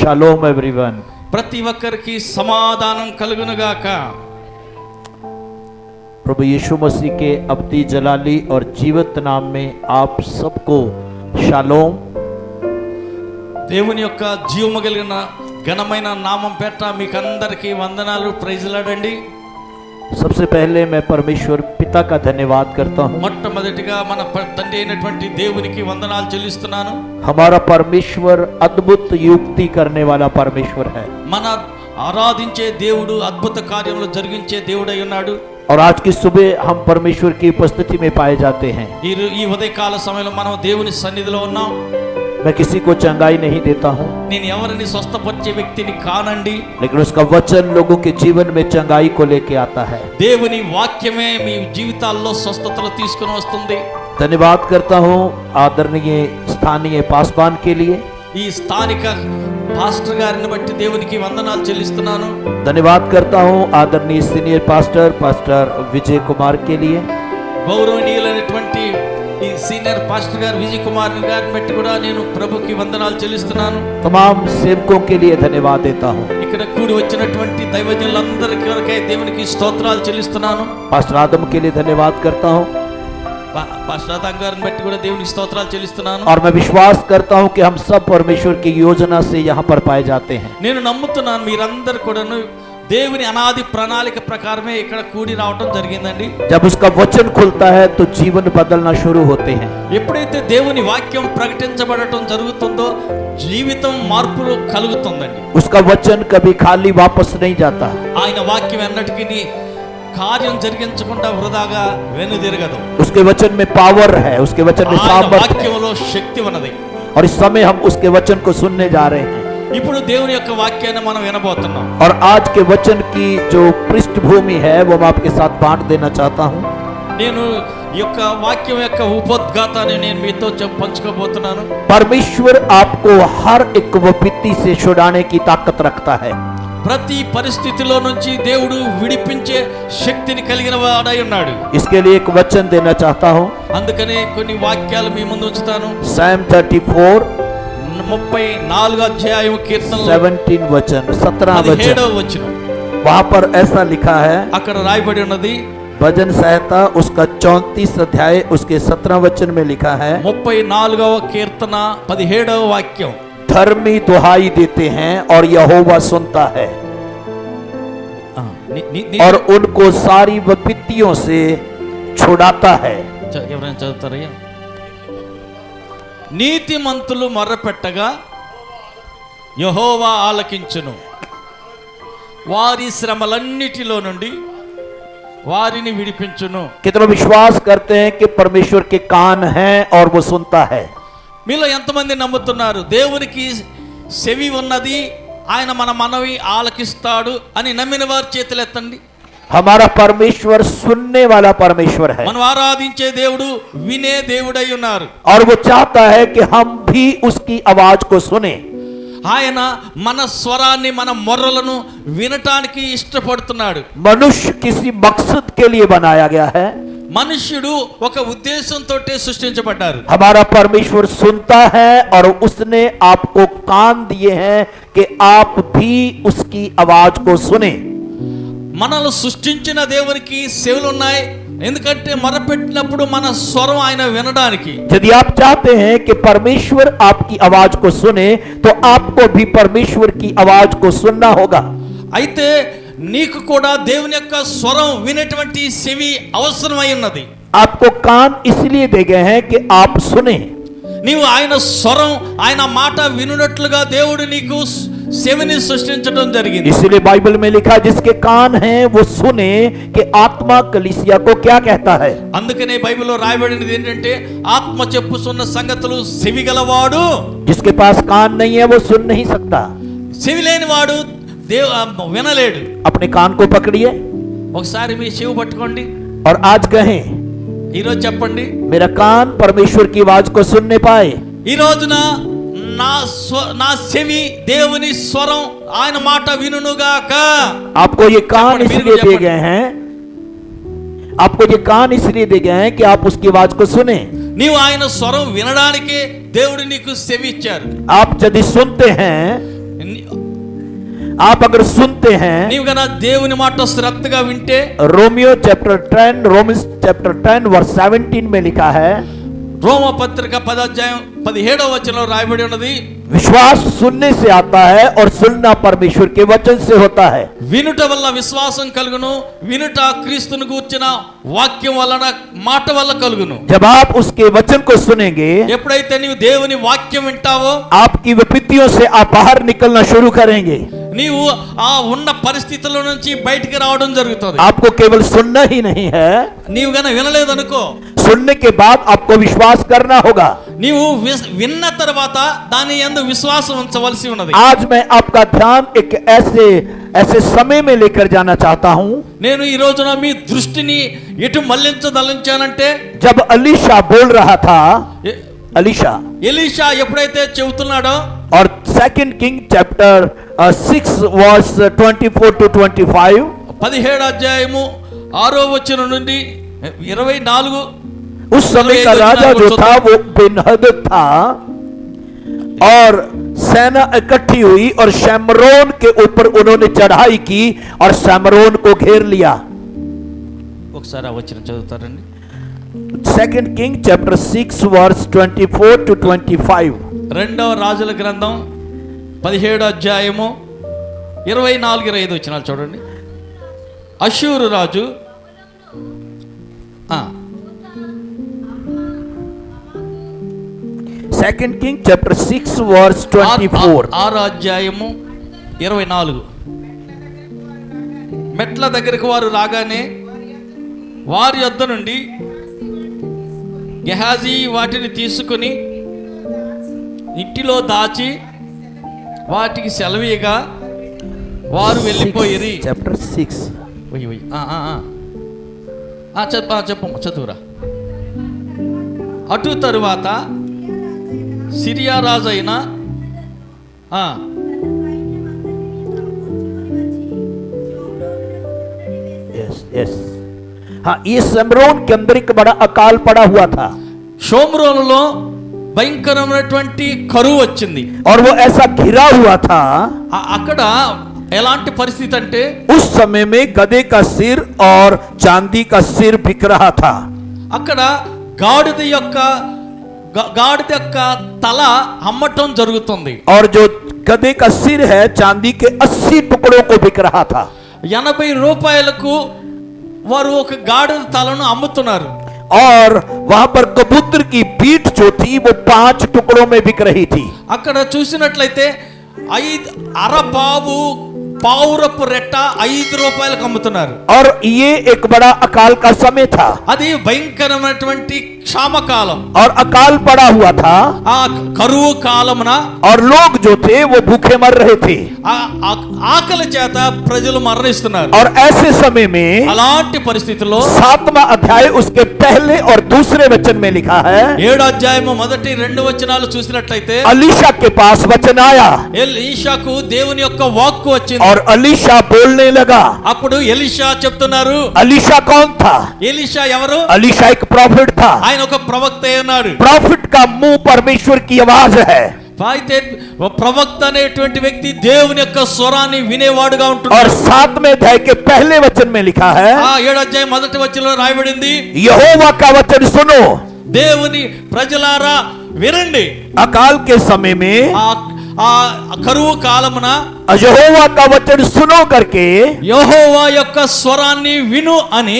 Shalom everyone. ప్రతి ఒక్కరికి సమాధానం కలుగునుగాక। प्रभु यीशु मसीह के अब्दी जलाली और जीवित नाम में आप सबको शालोम। దేవుని యొక్క జీవము కలిగిన ఘనమైన నామం పేట మీకందరికీ వందనాలు, ప్రైజ్లాడండి। सबसे पहले मैं परमेश्वर पिता का धन्यवाद करता हूँ। మొట్టమొదటిగా మన తండ్రి అయినటువంటి దేవునికి వందనాలు చెల్లిస్తున్నాను। हमारा परमेश्वर अद्भुत युक्ति करने वाला परमेश्वर है। మన ఆరాధించే దేవుడు అద్భుత కార్యములు జరిగించే దేవుడై ఉన్నాడు। और आज की सुबह हम परमेश्वर की उपस्थिति में पाए जाते हैं। ఈ ఉదయకాల సమయంలో మనం దేవుని సన్నిధిలో ఉన్నాం। मैं किसी को चंगाई नहीं देता हूँ, నేను ఎవరిని స్వస్థపరిచే వ్యక్తిని కానండి, लेकिन उसका वचन लोगों के जीवन में चंगाई को लेके आता है। దేవుని వాక్యమే మీ జీవితాల్లో స్వస్థతలు తీసుకొని వస్తుంది। धन्यवाद करता हूँ आदरणीय स्थानीय पासवान के लिए। ఈ స్థానిక పాస్టర్ గారిని బట్టి దేవునికి వందనాలు చెల్లిస్తున్నాను। धन्यवाद करता हूँ आदरणीय सीनियर पास्टर विजय कुमार के लिए। గౌరవనీయులైనటువంటి ఈ సీనియర్ పాస్టర్ గారు విజయ్ కుమార్ గారిని బట్టి కూడా నేను ప్రభుకి వందనాలు చెల్లిస్తున్నాను। तमाम सेवकों के लिए धन्यवाद देता हूँ। ఇక్కడ కూడి వచ్చినటువంటి దైవజనులందరికీ కొరకై దేవునికి స్తోత్రాలు చెల్లిస్తున్నాను। पास्टर आदम के लिए धन्यवाद करता हूँ పాస్టర్ ఆదం గారిని బట్టి కూడా దేవునికి స్తోత్రాలు చెల్లిస్తున్నాను। और मैं विश्वास करता हूँ कि हम सब परमेश्वर की योजना से यहाँ पर पाए जाते हैं। నేను నమ్ముతున్నాను మీరందరూ కూడాను దేవుని అనాది ప్రణాళిక ప్రకారమే ఇక్కడ కూడి రావడం జరిగిందండి। जब उसका वचन खुलता है तो जीवन बदलना शुरू होते हैं। ఎప్పుడైతే దేవుని వాక్యం ప్రకటించబడటం జరుగుతుందో జీవితం మార్పు కలుగుతుందండి। उसका वचन कभी खाली वापस नहीं जाता। ఆయన వాక్యం ఎన్నటికీ కార్యం జరిగించకుండా వృధాగా వెనుదిరగదు। उसके वचन में पावर है, उसके वचन में ఆయన सामर्थ्य है। వాక్యంలో శక్తి ఉన్నది। और इस समय हम उसके वचन को सुनने जा रहे हैं। ఇప్పుడు దేవుని యొక్క వాక్యాన్ని మనం వినబోతున్నాం। और आज के वचन की जो पृष्ठभूमि है वो मैं आपके साथ बांट देना चाहता हूँ। నేను ఈ యొక్క వాక్యం యొక్క ఉపోద్ఘాతాన్ని నేను మీతో పంచుకోబోతున్నాను। परमेश्वर आपको हर एक विपत्ति से छुड़ाने की ताकत रखता है। ప్రతి పరిస్థితిలో నుంచి దేవుడు విడిపించే శక్తిని కలిగిన వాడై ఉన్నాడు। इसके लिए एक वचन देना चाहता हूँ। అందుకనే కొన్ని వాక్యాలు మీ ముందు ఉంచుతాను। Psalm 34 34 అధ్యాయం కీర్తనలు 17 वचन 17 वचन 17వ వచనం वहाँ पर ऐसा लिखा है। అక్కడ రాయబడి ఉన్నది। भजन संहिता उसका 34 अध्याय उसके 17 वचन में लिखा है। 34వ కీర్తన 17వ వాక్యం, धर्मी दुहाई देते हैं और यहोवा सुनता है और उनको सारी विपत्तियों से छुड़ाता है। ఎవరైనా చదువుతారయ్యా? నీతిమంతులు మొర్రపెట్టగా యెహోవా ఆలకించును, వారి శ్రమలన్నిటిలో నుండి వారిని విడిపించును। कितना विश्वास करते हैं कि परमेश्वर के कान हैं और वो सुनता है? మీలో ఎంతమంది నమ్ముతున్నారు దేవునికి చెవి ఉన్నది, ఆయన మన మనవి ఆలకిస్తాడు అని నమ్మిన వారు చేతులెత్తండి। हमारा परमेश्वर सुनने वाला परमेश्वर है మనం ఆరాధించే దేవుడు వినే దేవుడై ఉన్నారు। और वो चाहता है कि हम भी उसकी आवाज को सुने। ఆయన మన స్వరాన్ని మన మొర్రలను వినటానికి ఇష్టపడుతున్నాడు। मनुष्य किसी मकसद के लिए बनाया गया है। మనుష్యుడు ఒక ఉద్దేశంతో సృష్టించబడ్డారు। हमारा परमेश्वर सुनता है और उसने आपको कान दिए हैं कि आप भी उसकी आवाज को सुने। మనల్ని సృష్టించిన దేవునికి చెవులు ఉన్నాయి, ఎందుకంటే మొరపెట్టినప్పుడు మన స్వరం ఆయన వినడానికి। यदि आप चाहते हैं कि परमेश्वर आपकी आवाज को सुने तो आपको भी परमेश्वर की आवाज को सुनना होगा। అయితే నీకు కూడా దేవుని యొక్క స్వరం వినేటువంటి చెవి అవసరమై ఉన్నది। आपको कान इसलिए दे गए हैं कि आप सुने। నీవు ఆయన స్వరం ఆయన మాట వినునట్లుగా దేవుడు నీకు చెవిని సృష్టించడం జరిగింది। इसलिए बाइबल में लिखा जिसके कान हैं वो सुने कि आत्मा कलीसिया को क्या कहता है। అందుకనే బైబిల్లో రాయబడినది ఏంటంటే ఆత్మ చెప్పుచున్న సంగతులు చెవి గలవాడు, जिसके पास कान नहीं है वो सुन नहीं सकता। చెవి లేనివాడు వినలేడు। अपने कान को पकड़िए ఒకసారి మీ చెవి పట్టుకోండి, और आज कहें ఈరోజు చెప్పండి, मेरा कान परमेश्वर की आवाज को सुनने पाए। ఈ రోజున నా చెవి దేవుని స్వరం ఆయన మాట వినుగాక। आपको ये कान इसलिए दे गए हैं, आपको ये कान इसलिए दे गए हैं कि आप उसकी आवाज को सुने। నీవు ఆయన స్వరం వినడానికే దేవుడు నీకు చెవి ఇచ్చారు। आप यदि सुनते हैं आप अगर सुनते हैं నీవు గన దేవుని మాట శ్రద్ధగా వింటే रोमियो चैप्टर 10 रोमिस चैप्टर 10 वर्स 17 में लिखा है, రోమ పత్రిక 10వ అధ్యాయం 17వ వచనంలో రాయబడి ఉన్నది, विश्वास सुनने से आता है और सुनना परमेश्वर के वचन से होता है। వినుట వల్ల విశ్వాసం కలుగును, వినుట క్రీస్తును గూర్చిన వాక్యం వలన మాట వల్ల కలుగును। जब आप उसके वचन को सुनेंगे, ఎప్పుడైతే నీవు దేవుని వాక్యం వింటావో आपकी विपत्तियों से आप बाहर निकलना शुरू करेंगे। నీవు ఆ ఉన్న పరిస్థితుల నుంచి బయటికి రావడం జరుగుతుంది। आपको केवल सुनना ही नहीं है, నీవు గన వినలేదనుకో, सुनने के बाद आपको विश्वास करना होगा। నీవు విన్న తర్వాత దాని యందు విశ్వాసం ఉంచవలసి ఉన్నది। आज मैं आपका ध्यान एक ऐसे समय में लेकर जाना चाहता हूं నేను ఈ రోజున మీ దృష్టిని ఎటు మళ్లించదలించానంటే, जब अलीशा बोल रहा था, ఎ- अलीशा ఎలీషా ఎప్పుడైతే చెబుతున్నాడో और second king chapter 6 verse 24 to 25, 17 अध्यायము 6వ వచనం నుండి 24 उस समय का राजा जो था वो बेनहद था और सेना इकट्ठी हुई और शमरोन के ऊपर उन्होंने चढ़ाई की और शमरोन को घेर लिया। ఒకసారి ఆ వచనం చదువుతారండి। Second king chapter 6 verse 24 to 25, రెండవ రాజుల గ్రంథం 17 అధ్యాయము 24-25 వచనాలు చూడండి। అష్షూరు రాజు सेकंड किंग चैप्टर 6 वर्स 24, 6వ అధ్యాయము 24 మెట్ల దగ్గరికి వారు రాగానే వారి యొద్ద నుండి గెహాజీ వాటిని తీసుకుని ఇంటిలో దాచి వాటికి సెలవీయగా వారు వెళ్ళిపోయిరి। चैप्टर 6 చెప్పమ్మ చదువురా। అటు తరువాత సిరియా రాజు అయిన यस यस हाँ, ये शमरोन के अंदर एक बड़ा अकाल पड़ा हुआ था షోమ్రోనులో భయంకరమైనటువంటి కరువు వచ్చింది। और वो ऐसा घिरा हुआ था, అక్కడ ఎలాంటి పరిస్థితి అంటే उस समय में गधे का सिर और चांदी का सिर बिक रहा था। అక్కడ గాడిద యొక్క తల అమ్మటం జరుగుతుంది। और जो गधे का सिर है चांदी के 80 टुकड़ों को बिक रहा था। 80 రూపాయలకు వారు ఒక గాడిద తలను అమ్ముతున్నారు। और वहां पर कबूतर की पीठ जो थी वो 5 टुकड़ों में बिक रही थी। అక్కడ చూసినట్లయితే 5 అరపావు పావురపు రెట్ట 5 రూపాయలకు అమ్ముతున్నారు। और ये एक बड़ा अकाल का समय था, అది భయంకరమైనటువంటి క్షామకాలం, और अकाल पड़ा हुआ था, ఆ కరువు కాలమున और लोग जो थे वो भूखे मर रहे थे। ఆకలి చేత ప్రజలు మరణిస్తున్నారు। और ऐसे समय में అలాంటి పరిస్థితుల్లో 7वां अध्याय उसके पहले और दूसरे वचन में लिखा है, 7వ అధ్యాయము 1-2 వచనాలు చూసినట్లయితే अलीशा के पास वचन आया ఎలీషాకు దేవుని యొక్క వాక్కు వచ్చింది। और अलीशा बोलने लगा। అప్పుడు ఎలీషా చెప్తున్నారు। अलीशा कौन था? ఎలీషా ఎవరు? अलीशा एक प्रॉफिट था। ఆయన ఒక ప్రవక్త అయి ఉన్నాడు। प्रॉफिट का मुंह परमेश्वर की आवाज है, అయితే ప్రవక్త అనేటువంటి వ్యక్తి దేవుని యొక్క స్వరాన్ని వినేవాడుగా और ఉంటున్నాడు। 7वें अध्याय के पहले वचन में लिखा है, 7వ అధ్యాయం 1వ వచనంలో రాయబడింది, यहोवा का वचन सुनो। దేవుని ప్రజలారా వినండి। अकाल के समय में ఆ కరువు కాలమున यहोवा का वचन सुनो करके, యెహోవా యొక్క స్వరాన్ని విను అని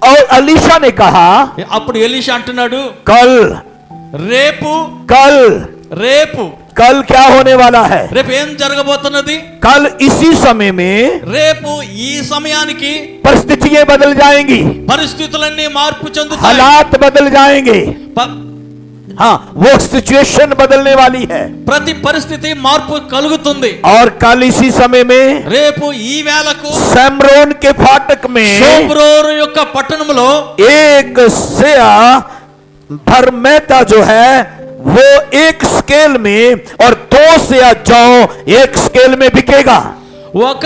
और अलीशा ने कहा, అప్పుడు ఎలీషా అంటున్నాడు, कल రేపు कल రేపు कल क्या होने वाला है? రేపు ఏం జరగబోతున్నది? कल इसी समय में రేపు ఈ సమయానికి परिस्थितियां बदल जाएंगी, పరిస్థితులన్నీ మార్పు చెందుతాయి। हालात बदल जाएंगे। ప- हाँ, वो सिचुएशन बदलने वाली है। ప్రతి పరిస్థితి మార్పు కలుగుతుంది। और कल इसी समय में రేపు ఈ వేళకు शमरोन के फाटक में షోమ్రోను యొక్క పట్టణంలో एक सेया भरमेता जो है वो एक स्केल में और 2 सेया जौ एक स्केल में बिकेगा। ఒక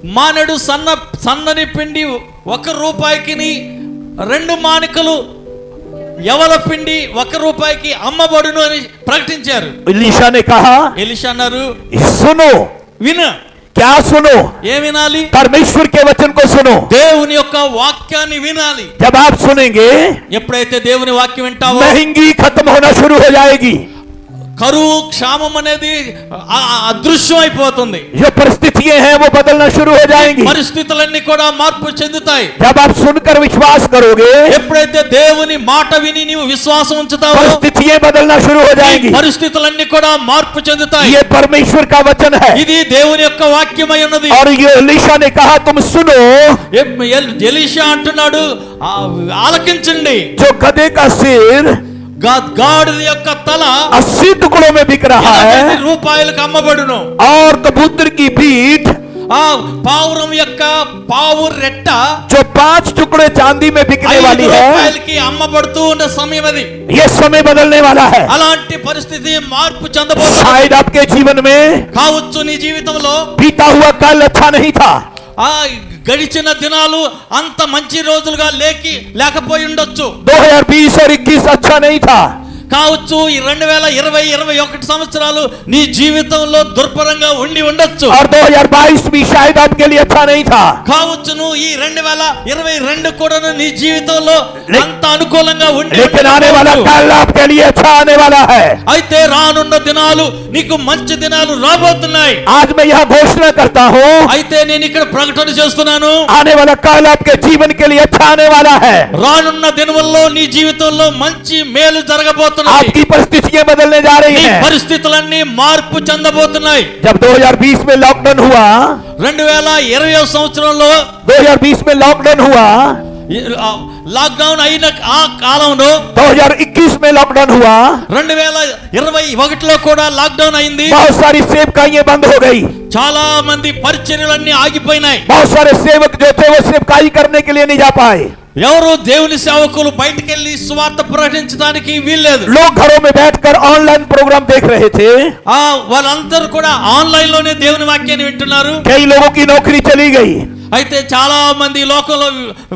మానెడు సన్నని పిండి 1 రూపాయికి 2 మానికలు యవల పిండి 1 రూపాయికి అమ్మబడును అని ప్రకటించారు। एलीशा ने कहा, ఎలీషా అన్నారు, सुनो, విను, क्या सुनो? ఏ వినాలి? परमेश्वर के वचन को सुनो। దేవుని యొక్క వాక్యాన్ని వినాలి. जब आप सुनेंगे, ఎప్పుడైతే దేవుని వాక్యం వింటావో महंगी खत्म होना शुरू हो जाएगी। కరువు క్షామం అనేది అదృశ్యం అయిపోతుంది. जो परिस्थितियां हैं वो बदलना शुरू हो जाएंगी। పరిస్థితులన్నీ కూడా మార్పు చెందుతాయి. जब आप सुनकर विश्वास करोगे, ఎప్పుడైతే దేవుని మాట విని నీవు విశ్వాసం ఉంచుతావో परिस्थितियां बदलना शुरू हो जाएंगी। పరిస్థితులన్నీ కూడా మార్పు చెందుతాయి. ये परमेश्वर का वचन है। ఇది దేవుని యొక్క వాక్యమై ఉన్నది. और ये एलीशा ने कहा, तुम सुनो। ఎలీషా అంటున్నాడు, ఆలకించండి. जो गधे का सिर గాడిద యొక్క తల 80 टुकड़ों में बिक रहा है, రూపాయలకు అమ్మబడును. और कबूतर की पीठ ఆ పావురం యొక్క పావు రెట్ట जो 5 टुकड़े चांदी में बिकने 5 वाली है, రూపాయలకి అమ్మబడుతూ ఉన్న సమయం అది. ये समय बदलने वाला है। అలాంటి పరిస్థితి మార్పు చెందబోతుంది. शायद आपके जीवन में కావచ్చు నీ జీవితంలో बीता हुआ कल अच्छा नहीं था। ఆ గడిచిన దినాలు అంత మంచి రోజులుగా లేకపోయి ఉండొచ్చు. 2020 और 21 अच्छा नहीं था। కావచ్చు ఈ 2020-21 సంవత్సరాలు నీ జీవితంలో దుర్భరంగా ఉండి ఉండొచ్చు. और 2022 भी शायद आपके लिए अच्छा नहीं था। కావచ్చును ఈ 2022 కూడా నీ జీవితంలో అంత అనుకూలంగా ఉండి लेकिन आने वाला कल आपके लिए अच्छा आने वाला है। అయితే రానున్న దినాలు నీకు మంచి దినాలు రాబోతున్నాయి. आज मैं यहाँ घोषणा करता हूँ, అయితే నేను ఇక్కడ ప్రకటన చేస్తున్నాను, आने वाला कल आपके जीवन के लिए अच्छा आने वाला है। రానున్న దినముల్లో నీ జీవితంలో మంచి మేలు జరగబోతుంది. आपकी परिस्थितियां बदलने जा रही నీ हैं। పరిస్థితులన్నీ మార్పు చెందబోతున్నాయి. जब 2020 में लॉकडाउन हुआ, 2020 సంవత్సరంలో 2020 में लॉकडाउन हुआ, లాక్డౌన్ అయిన ఆ కాలంలో 2021 में लॉकडाउन हुआ, 2021లో కూడా లాక్డౌన్ అయింది. बहुत सारी सेवकाइयां बंद हो गई। చాలా మంది పరిచర్యలన్నీ ఆగిపోయినాయి. बहुत सारे सेवक जो थे वो सेवकाई करने के लिए नहीं जा पाए। ఎవరు దేవుని సేవకులు బయటికి వెళ్ళి సువార్త ప్రకటించడానికి వీల్లేదు. लोग घरों में बैठकर ऑनलाइन प्रोग्राम देख रहे थे। వాళ్ళందరూ కూడా ఆన్లైన్ లోనే దేవుని వాక్యాన్ని వింటున్నారు. कई लोगों की नौकरी चली गई। అయితే చాలా మంది లోకంలో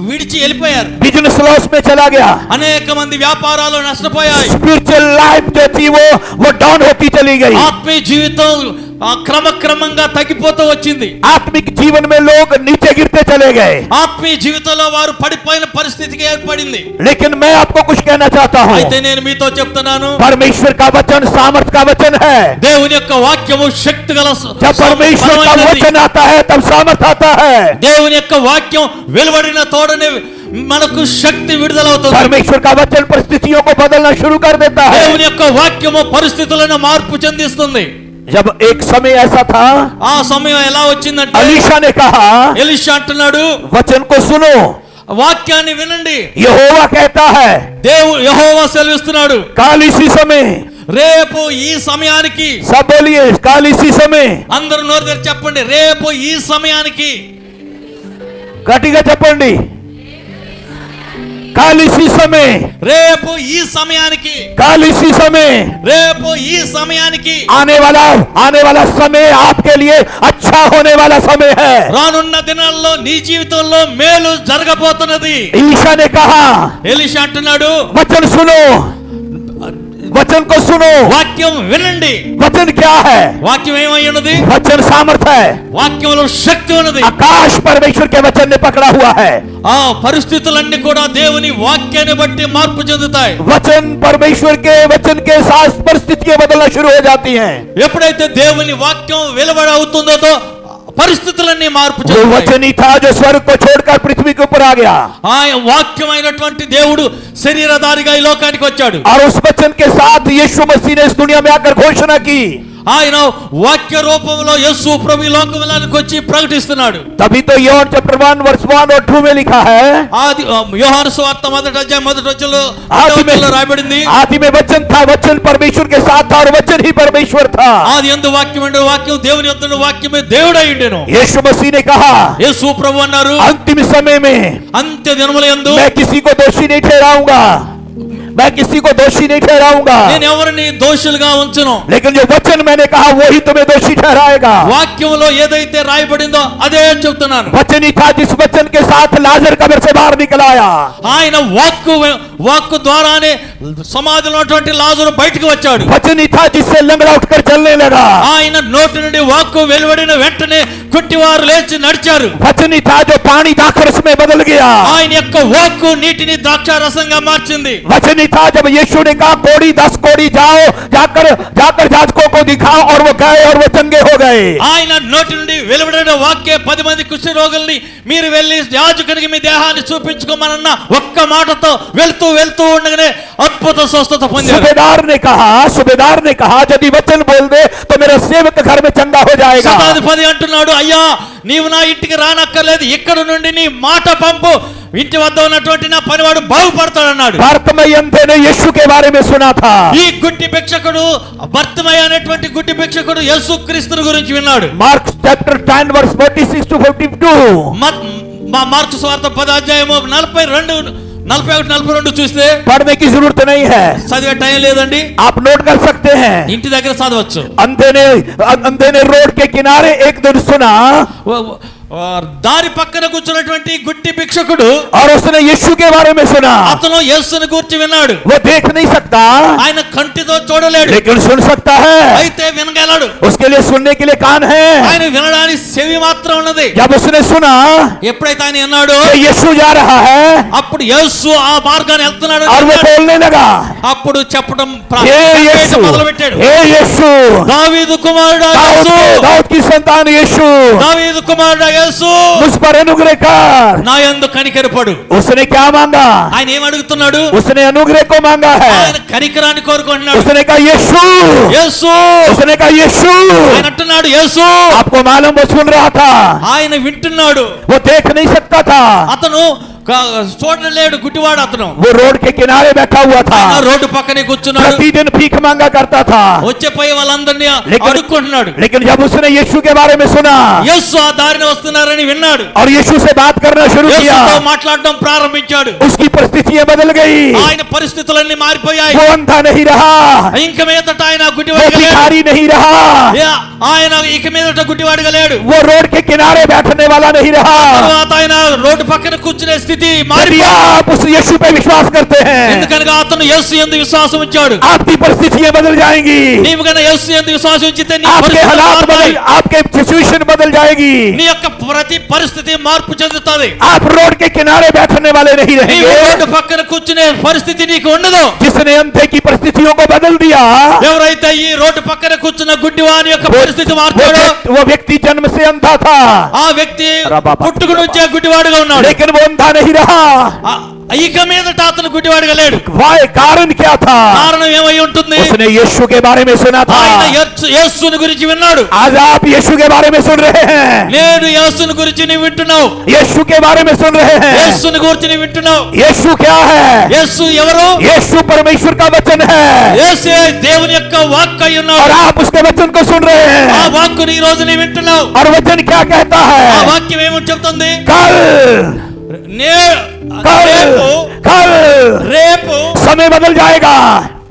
విడిచి వెళ్ళిపోయారు. बिजनेस लॉस में चला गया। అనేక మంది వ్యాపారాలు నష్టపోయాయి. स्पिरिचुअल लाइफ जो थी वो डाउन होती चली गई। ఆత్మీయ జీవితం క్రమక్రమంగా తగ్గిపోతూ వచ్చింది. आत्मिक जीवन में लोग नीचे गिरते चले गए। ఆత్మీయ జీవితంలో వారు పడిపోయిన పరిస్థితికి ఏర్పడింది. लेकिन मैं आपको कुछ कहना चाहता हूँ, అయితే నేను మీతో చెప్తున్నాను, परमेश्वर का वचन सामर्थ का वचन है। దేవుని యొక్క వాక్యము శక్తి గల जब परमेश्वर का वचन आता है तब सामर्थ आता है। దేవుని యొక్క వాక్యం వెలువడిన తోడనే మనకు శక్తి విడుదలవుతుంది. परमेश्वर का वचन परिस्थितियों को बदलना शुरू कर देता है। దేవుని యొక్క వాక్యము పరిస్థితులను మార్పు చెందిస్తుంది. जब एक समय ऐसा था, ఆ సమయం ఎలా వచ్చిందంటే एलीशा ने कहा, ఎలీషా అంటున్నాడు, वचन को सुनो। వాక్యాన్ని వినండి. यहोवा कहता है, యెహోవా సెలవిస్తున్నాడు, काल इसी समय, రేపు ఈ సమయానికి, सब बोलिए काल इसी समय, అందరూ నోరు తెరిచి చెప్పండి, రేపు ఈ సమయానికి, గట్టిగా చెప్పండి, काल इसी समय, రేపు ఈ సమయానికి, काल इसी समय, రేపు ఈ సమయానికి, आने वाला समय आपके लिए अच्छा होने वाला समय है। రానున్న దినాల్లో నీ జీవితంలో మేలు జరగబోతున్నది. एलीशा ने कहा, ఎలీషా అంటున్నాడు, वचन सुनो, वचन को सुनो। వాక్యం వినండి. वचन क्या है? వాక్యం ఏమై ఉన్నది? वचन सामर्थ है। వాక్యంలో శక్తి ఉన్నది. आकाश परमेश्वर के वचन ने पकड़ा हुआ है। ఆ పరిస్థితులన్నీ కూడా దేవుని వాక్యాన్ని బట్టి మార్పు చెందుతాయి. वचन परमेश्वर के वचन के साथ परिस्थितियां बदलना शुरू हो जाती हैं। ఎప్పుడైతే దేవుని వాక్యం వెలువడ అవుతుందో పరిస్థితులన్నీ మార్పు वो చెందుతాయి. वचन ही था जो स्वर्ग को छोड़कर पृथ्वी के ऊपर आ गया। ఆ వాక్యమైనటువంటి దేవుడు శరీరధారిగా ఈ లోకానికి వచ్చాడు. और उस वचन के साथ यीशु मसीह ने इस दुनिया में आकर घोषणा की। ఆయన వాక్య రూపంలో యేసు ప్రభు ఈ లోకంలోకి వచ్చి ప్రకటిస్తున్నాడు. तभी तो యోహాన్ चैप्टर 1 वर्स 1 और 2 में लिखा है, ఆది యోహాను సువార్త మొదటి అధ్యాయం మొదటి వచనంలో రాయబడింది, आदि में वचन था, वचन परमेश्वर के साथ था और वचन ही परमेश्वर था। ఆది యందు వాక్యం ఉండే, వాక్యం దేవుని యొద్ద ఉండే, వాక్యమే దేవుడై ఉండెను. यीशु मसीह ने कहा, యేసు ప్రభు అన్నారు, अंतिम समय में అంత్య దినముల యందు मैं किसी को दोषी नहीं ठहराऊंगा। मैं किसी को दोषी नहीं ठहराऊंगा, నేను ఎవరిని దోషులుగా ఉంచును. लेकिन जो वचन मैंने कहा वही तुम्हें दोषी ठहराएगा। వాక్యంలో ఏదైతే రాయబడిందో అదే చెప్తున్నాను. वचन ही था जिस वचन के साथ लाजर कब्र से बाहर निकल आया। ఆయన వాక్కు ద్వారానే సమాధిలో ఉన్నటువంటి లాజరు బయటికి వచ్చాడు. वचन ही था जिससे लंगड़ा उठकर चलने लगा। ఆయన నోటి నుండి వాక్కు వెలువడిన వెంటనే కుంటివారు లేచి నడిచారు. वचन ही था जो पानी दाखरस में बदल गया। ఆయన యొక్క వాక్కు నీటిని ద్రాక్షారసంగా మార్చింది. वचन ही था जब यीशु ने कहा कोड़ी 10 कोड़ी जाओ, जाकर जाजकों को दिखाओ, और वो गए और वो चंगे हो गए। ఆయన నోటి నుండి వెలువడిన వాక్యే 10 మంది కుష్ఠరోగుల్ని మీరు వెళ్ళి యాజకునికి మీ దేహాన్ని చూపించుకోమనన్న ఒక్క మాటతో వెళ్తూ వెళ్తూ ఉండగానే అద్భుత స్వస్థత పొందారు. सुबेदार ने कहा यदि वचन बोल दे तो मेरा सेवक घर में चंगा हो जाएगा। శతాధిపతి అంటున్నాడు, అయ్యా నీవు నా ఇంటికి రానక్కర్లేదు, ఇక్కడ నుండి నీ మాట పంపు, ఇంటి వద్ద ఉన్నటువంటి నా పనివాడు బాగుపడతాడన్నాడు. భర్తమై అంతే ने यीशु के बारे में सुना था। ఈ గుడ్డి భిక్షకుడు భర్తమై అనేటువంటి గుడ్డి భిక్షకుడు యేసుక్రీస్తుని గురించి విన్నాడు. Mark's chapter 10 verse 46 to 52. Mark సువార్త 10 అధ్యాయము 41-42 చూస్తే पढ़ने की जरूरत नहीं है, చదివే టైం లేదండి, आप नोट कर सकते हैं। ఇంటి దగ్గర చదవచ్చు. अंधे ने रोड के किनारे एक दिन सुना, దారి పక్కన కూర్చున్నటువంటి గుడ్డి భిక్షకుడు और उसने यीशु के बारे में सुना। అతను యేసుని గురించి విన్నాడు. वो देख नहीं सकता, ఆయన కంటితో చూడలేడు, लेकिन सुन सकता है। అయితే వినగలడు. उसके लिए सुनने के लिए कान है। ఆయన వినడానికి చెవి మాత్రం ఉన్నది. जब उसने सुना ఎప్పుడైతే ఆయన విన్నాడు कि यीशु जा रहा है, అప్పుడు యేసు ఆ మార్గాన్ని వెళ్తున్నాడు और वो बोलने लगा, అప్పుడు చెప్పడం हे यीशु, మొదలు పెట్టాడు. हे यीशु, దావీదు కుమారుడు యేసు, दाऊद की संतान यीशु, దావీదు కుమారుడు యేసు, मुझ पर अनुग्रह कर। నా యందు కనికరపడు. उसने क्या मांगा? ఆయన ఏం అడుగుతున్నాడు? उसने अनुग्रह को मांगा है। ఆయన కనికరాన్ని కోరుకుంటున్నాడు. उसने कहा यीशु, యేసు, उसने कहा यीशु। ఆయన అంటున్నాడు యేసు. आपको मालूम वो सुन रहा था, ఆయన వింటున్నాడు. वो देख नहीं सकता था, అతను చూడలేడు, గుడ్డివాడు అతను. वो रोड के किनारे बैठा हुआ था, ఆయన రోడ్డు పక్కనే కూర్చున్నాడు. प्रतिदिन भीख मांगा करता था। వచ్చే పోయే వాళ్ళందరినీ అడుక్కుంటున్నాడు. लेकिन जब उसने यीशु के बारे में सुना యేసు ఆ దారిని వస్తున్నారని విన్నాడు, और यीशु से बात करना शुरू किया, యేసుతో మాట్లాడడం ప్రారంభించాడు. उसकी परिस्थितियां बदल गई। ఆయన పరిస్థితులన్నీ మారిపోయాయి. वो अंधा नहीं रहा, ఇంక మీదట ఆయన वो గుడ్డివాడిగా లేడు. भिखारी नहीं रहा, ఆయన ఇక మీదట గుడ్డివాడిగా లేడు. वो रोड के किनारे बैठने वाला नहीं रहा। తర్వాత ఆయన రోడ్డు పక్కన కూర్చునే స్థితి यदि మారిపోయింది. आप उस यीशु पे विश्वास करते हैं, ఎందుకనగా అతను యేసు యందు విశ్వాసం ఉంచాడు. आपकी परिस्थितियां बदल जाएंगी, నీవు గన యేసు యందు విశ్వాసం ఉంచితే నీ आपके పరిస్థితులు हालात మారుతాయి. बदल, आपके सिचुएशन बदल जाएगी। నీ యొక్క ప్రతి పరిస్థితి మార్పు చెందుతుంది. आप रोड के किनारे बैठने वाले नहीं నీవు रहेंगे। రోడ్డు పక్కన కూర్చునే పరిస్థితి నీకు ఉండదు. जिसने अंधे की परिस्थितियों को बदल दिया, ఎవరైతే ఈ రోడ్డు పక్కన కూర్చున్న గుడ్డివాని యొక్క పరిస్థితి మార్చాడో वो व्यक्ति जन्म से अंधा था, ఆ వ్యక్తి పుట్టుక నుంచే గుడ్డివాడుగా ఉన్నాడు. लेकिन वो अंधा नहीं रहा। ఇక మీదట అతను గుడ్డివాడుగా లేడు. कारण क्या था? కారణం ఏమై ఉంటుంది? उसने यीशु के बारे में सुना था। ఆయన యేసుని గురించి విన్నాడు. आज आप यीशु के बारे में सुन रहे हैं, నేను యేసుని గురించి నీవు వింటున్నావు. यीशु के बारे में सुन रहे हैं। యేసుని గురించి నీవు వింటున్నావు. यीशु क्या है? యేసు ఎవరు? यीशु परमेश्वर का वचन है, యేసే దేవుని యొక్క వాక్కు అయి ఉన్నాడు. और आप उसके वचन को सुन रहे ఆ हैं। వాక్కుని ఈ రోజు నీవు వింటున్నావు. और वचन क्या कहता ఆ है? వాక్యం ఏమని చెప్తుంది? कल రేపు समय बदल जाएगा,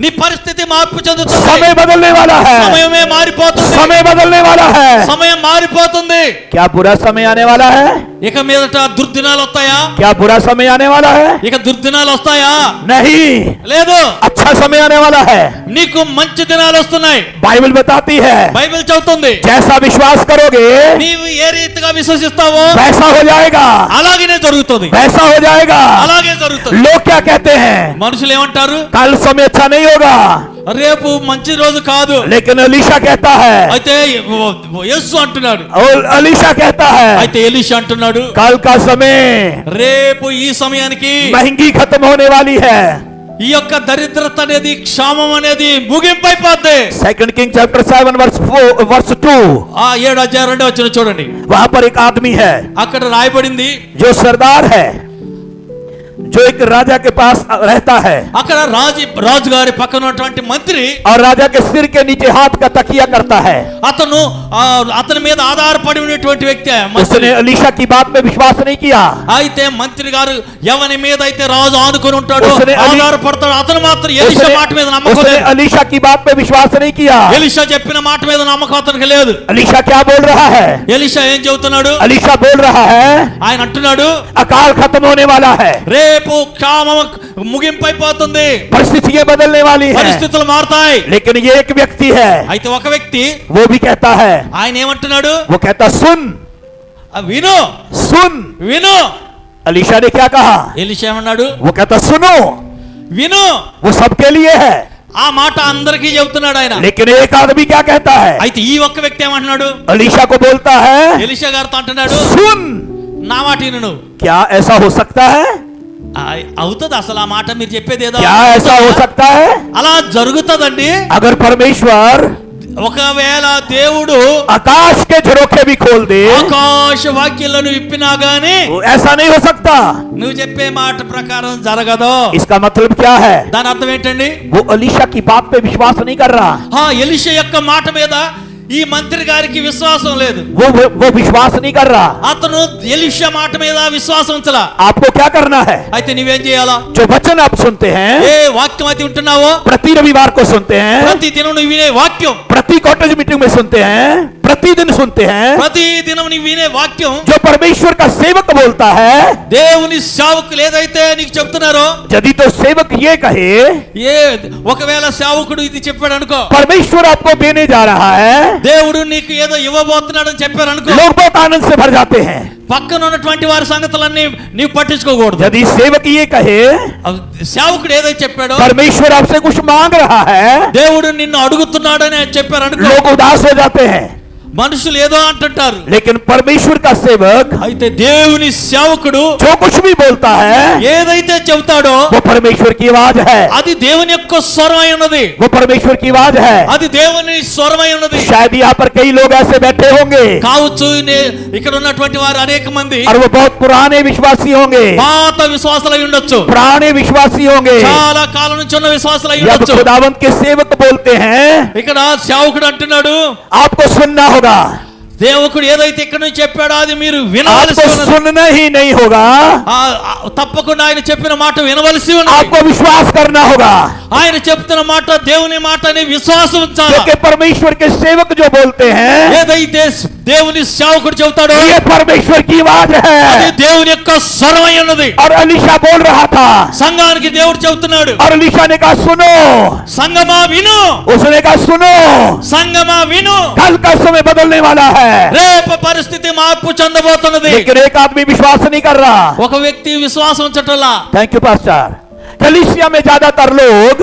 నీ పరిస్థితి మార్పు చెందుతుంది. समय बदलने वाला है, సమయమే మారిపోతుంది. समय बदलने वाला है। సమయం మారిపోతుంది. क्या बुरा समय आने वाला है? ఇక మీదట దుర్దినాలు వస్తాయా? क्या बुरा समय आने वाला है? ఇక దుర్దినాలు వస్తాయా? नहीं, లేదు, अच्छा समय आने वाला है। నీకు మంచి దినాలు వస్తున్నాయి. बाइबल बताती है బైబిల్ చెబుతుంది, जैसा विश्वास करोगे నీవు ఏ రీతిగా విశ్వసిస్తావో वैसा हो जाएगा, అలాగనే జరుగుతుంది. वैसा हो जाएगा। అలాగే జరుగుతుంది. लोग क्या कहते हैं? మనుషులు ఏమంటారు? कल समय अच्छा नहीं होगा, రేపు మంచి రోజు కాదు. लेकिन अलीशा कहता है, అయితే యేసు అంటున్నాడు, और अलीशा कहता है అయితే ఎలీషా అంటున్నాడు, कल का समय రేపు ఈ సమయానికి महंगी खत्म होने वाली है। ఈ యొక్క దరిద్రత అనేది, క్షామం అనేది ముగింపైపోద్ది. 2 किंग चैप्टर 7 वर्स 2, ఆ 7 అధ్యాయం 2వ వచనం చూడండి. वहां पर एक आदमी है అక్కడ రాయబడింది, जो सरदार है, जो एक राजा के पास रहता है అక్కడ రాజుగారి పక్కన ఉన్నటువంటి మంత్రి और राजा के सिर के नीचे हाथ का तकिया करता है। అతని మీద ఆధారపడి ఉన్నటువంటి వ్యక్తి उसने अलीशा की बात में विश्वास नहीं किया। అయితే మంత్రి గారు ఎవరి మీద అయితే రాజు ఆనుకొని ఉంటాడో उसने ఆధారపడతాడు అతను మాత్రం ఎలీషా మాట మీద నమ్మకం उसने లేదు। अलीशा की बात में विश्वास नहीं किया। ఎలీషా చెప్పిన మాట మీద నమ్మకం అతనికి లేదు। अलीशा क्या बोल रहा है? ఎలీషా ఏం చెబుతున్నాడు? अलीशा बोल रहा है ఆయన అంటున్నాడు अकाल खत्म होने वाला है, రేపు క్షామం ముగింపైపోతుంది, परिस्थितियां बदलने वाली है। పరిస్థితులు మారుతాయి। लेकिन ये एक व्यक्ति है, అయితే ఒక వ్యక్తి वो भी कहता है, ఆయన ఏమంటున్నాడు? वो कहता सुन విను सुन। విను। अलीशा ने क्या कहा? ఎలీషా ఏమన్నాడు? वो कहता सुनो, విను। वो सबके लिए है। ఆ మాట అందరికీ చెబుతున్నాడు ఆయన। लेकिन एक आदमी क्या कहता है? అయితే ఈ ఒక్క వ్యక్తి ఏమంటున్నాడు? अलीशा को बोलता है ఎలీషా గారితో అంటున్నాడు सुन। నా మాట విను నువ్వు। क्या ऐसा हो सकता है? అవుతుంది అసలు ఆ మాట మీరు చెప్పేది ఏదో क्या ऐसा हो सकता है? అలా జరుగుతుందండి। अगर परमेश्वर ఒకవేళ దేవుడు आकाश के झरोखे भी खोल दे ఆకాశ వాక్యాలను విప్పినా గానీ तो ऐसा नहीं हो सकता। నువ్వు చెప్పే మాట ప్రకారం జరగదు। इसका मतलब क्या है? దాని అర్థం ఏంటండి? वो अलीशा की बात पे विश्वास नहीं कर रहा, ఎలీషా యొక్క మాట మీద ఈ మంత్రి గారికి విశ్వాసం లేదు। वो विश्वास नहीं कर रहा। అతను ఎలీషా మాట మీద విశ్వాసం ఉంచలా। आपको क्या करना है? అయితే నువ్వేం చేయాలా? जो वचन आप सुनते हैं, ఏ వాక్యం అయితే ఉంటున్నావో प्रति रविवार को सुनते हैं, ప్రతి దినం నువ్వు వినే వాక్యం, प्रति कॉटेज मीटिंग में सुनते हैं, प्रतिदिन सुनते हैं, ప్రతి దినం నువ్వు వినే వాక్యం जो परमेश्वर का सेवक बोलता है, దేవుని సేవకులు ఏదైతే నీకు చెప్తున్నారో, यदि तो सेवक ये कहे ఒకవేళ సేవకుడు ఇది చెప్పాడు అనుకో, परमेश्वर आपको देने जा रहा है, దేవుడు నీకు ఏదో ఇవ్వబోతున్నాడని చెప్పారు అనుకో, लोग बहुत आनंद से भर जाते हैं। పక్కన ఉన్నటువంటి వారి సంగతులన్నీ నీవు పట్టించుకోకూడదు। यदि सेवक ये कहे సేవకుడు ఏదైతే చెప్పాడో, परमेश्वर आपसे कुछ मांग रहा है, దేవుడు నిన్ను అడుగుతున్నాడని చెప్పారు అనుకో, लोग उदास हो जाते हैं। మనుషులు ఏదో అంటుంటారు। लेकिन परमेश्वर का सेवक అయితే దేవుని సేవకుడు जो कुछ भी बोलता है ఏదైతే చెబుతాడో वो परमेश्वर की आवाज है, అది దేవుని యొక్క స్వరమై ఉన్నది। वो परमेश्वर की आवाज है। అది దేవుని స్వరమై ఉన్నది। शायद यहाँ पर कई लोग ऐसे बैठे होंगे కావచ్చు ఇక్కడ ఉన్నటువంటి వారు అనేక మంది और वो बहुत पुराने विश्वासी होंगे, పాత విశ్వాసులై ఉండొచ్చు, पुराने विश्वासी होंगे। చాలా కాలం నుంచి ఉన్న విశ్వాసులై जब ఉండొచ్చు। खुदावंत के सेवक बोलते हैं ఇక్కడ సేవకుడు అంటున్నాడు आपको सुनना होगा, దేవుడు ఏదైతే ఇక్కడ నుంచి చెప్పాడో అది మీరు आपको వినవలసి ఉన్నది। सुनना ही नहीं होगा, తప్పకుండా ఆయన చెప్పిన మాట వినవలసి ఉన్నది। आपको विश्वास करना होगा, ఆయన చెప్తున్న మాట దేవుని మాట అని విశ్వాసం ఉంచాలి। क्योंकि परमेश्वर के सेवक जो बोलते हैं ఏదైతే దేవుని సేవకుడు చెబుతాడో ये परमेश्वर की आवाज అది है। దేవుని యొక్క స్వరమై ఉన్నది। और अलीशा बोल रहा था సంఘానికి దేవుడు చెబుతున్నాడు, और अलीशा ने कहा सुनो, సంఘమా విను, उसने कहा सुनो, సంఘమా విను, कल का समय बदलने वाला है। రేపు పరిస్థితి మార్పు చెందబోతున్నది। लेकिन एक आदमी विश्वास नहीं कर रहा। ఒక వ్యక్తి విశ్వాసం ఉంచటలా। Thank you pastor. कलीसिया में ज्यादातर लोग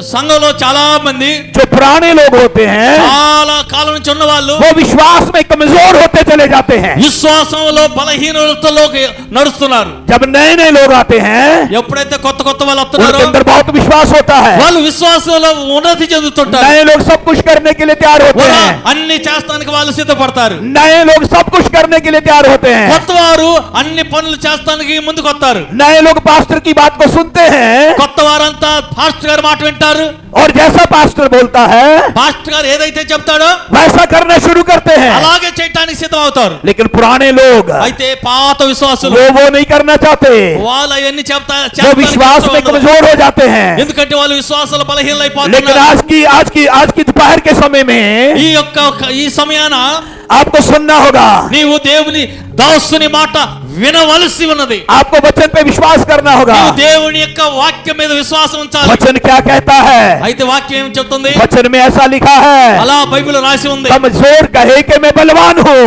సంఘంలో చాలా మంది जो पुराने लोग होते हैं చాలా కాలం నుంచి ఉన్న వాళ్ళు वो विश्वास में कमजोर होते चले जाते हैं। విశ్వాసంలో బలహీనతలోకి నడుస్తున్నారు। जब नए नए लोग आते हैं ఎప్పుడైతే కొత్త కొత్త వాళ్ళు వస్తున్నారో उनके अंदर बहुत विश्वास होता है, వాళ్ళు విశ్వాసంలో ఉన్నతి చెందుతుంటారు। नए लोग सब कुछ करने के लिए तैयार होते हैं, అన్ని చేస్తానికి వాళ్ళు సిద్ధపడతారు। नए लोग सब कुछ करने के लिए तैयार होते हैं, కొత్త వారు అన్ని పనులు చేస్తానికి ముందుకు వస్తారు। नए लोग पास्टर की बात को सुनते हैं కొత్త వారంతా పాస్టర్ గారి మాట వింటారు। और जैसा पास्टर बोलता है పాస్టర్ గారు ఏదైతే చెప్తాడో वैसा करना शुरू करते हैं। అలాగే చేయడానికి సిద్ధం అవుతారు। लेकिन पुराने लोग అయితే పాత విశ్వాసులు वो नहीं करना चाहते, వాళ్ళు అవన్నీ वो विश्वास में कमजोर हो जाते हैं। ఎందుకంటే వాళ్ళు విశ్వాసాల लेकिन బలహీనైపోతున్నారు। आज की दोपहर के समय में ఈ సమయాన आपको सुनना होगा, నీవు దేవుని దాసుని మాట వినవలసి ఉన్నది। आपको वचन पे विश्वास करना होगा। నీవు దేవుని యొక్క వాక్యం మీద విశ్వాసం ఉంచాలి। वचन क्या कहता है? అయితే వాక్యం ఏం చెప్తుంది? वचन में ऐसा लिखा है, అలా బైబిల్ రాసి ఉంది, कमजोर कहे कि मैं बलवान हूँ।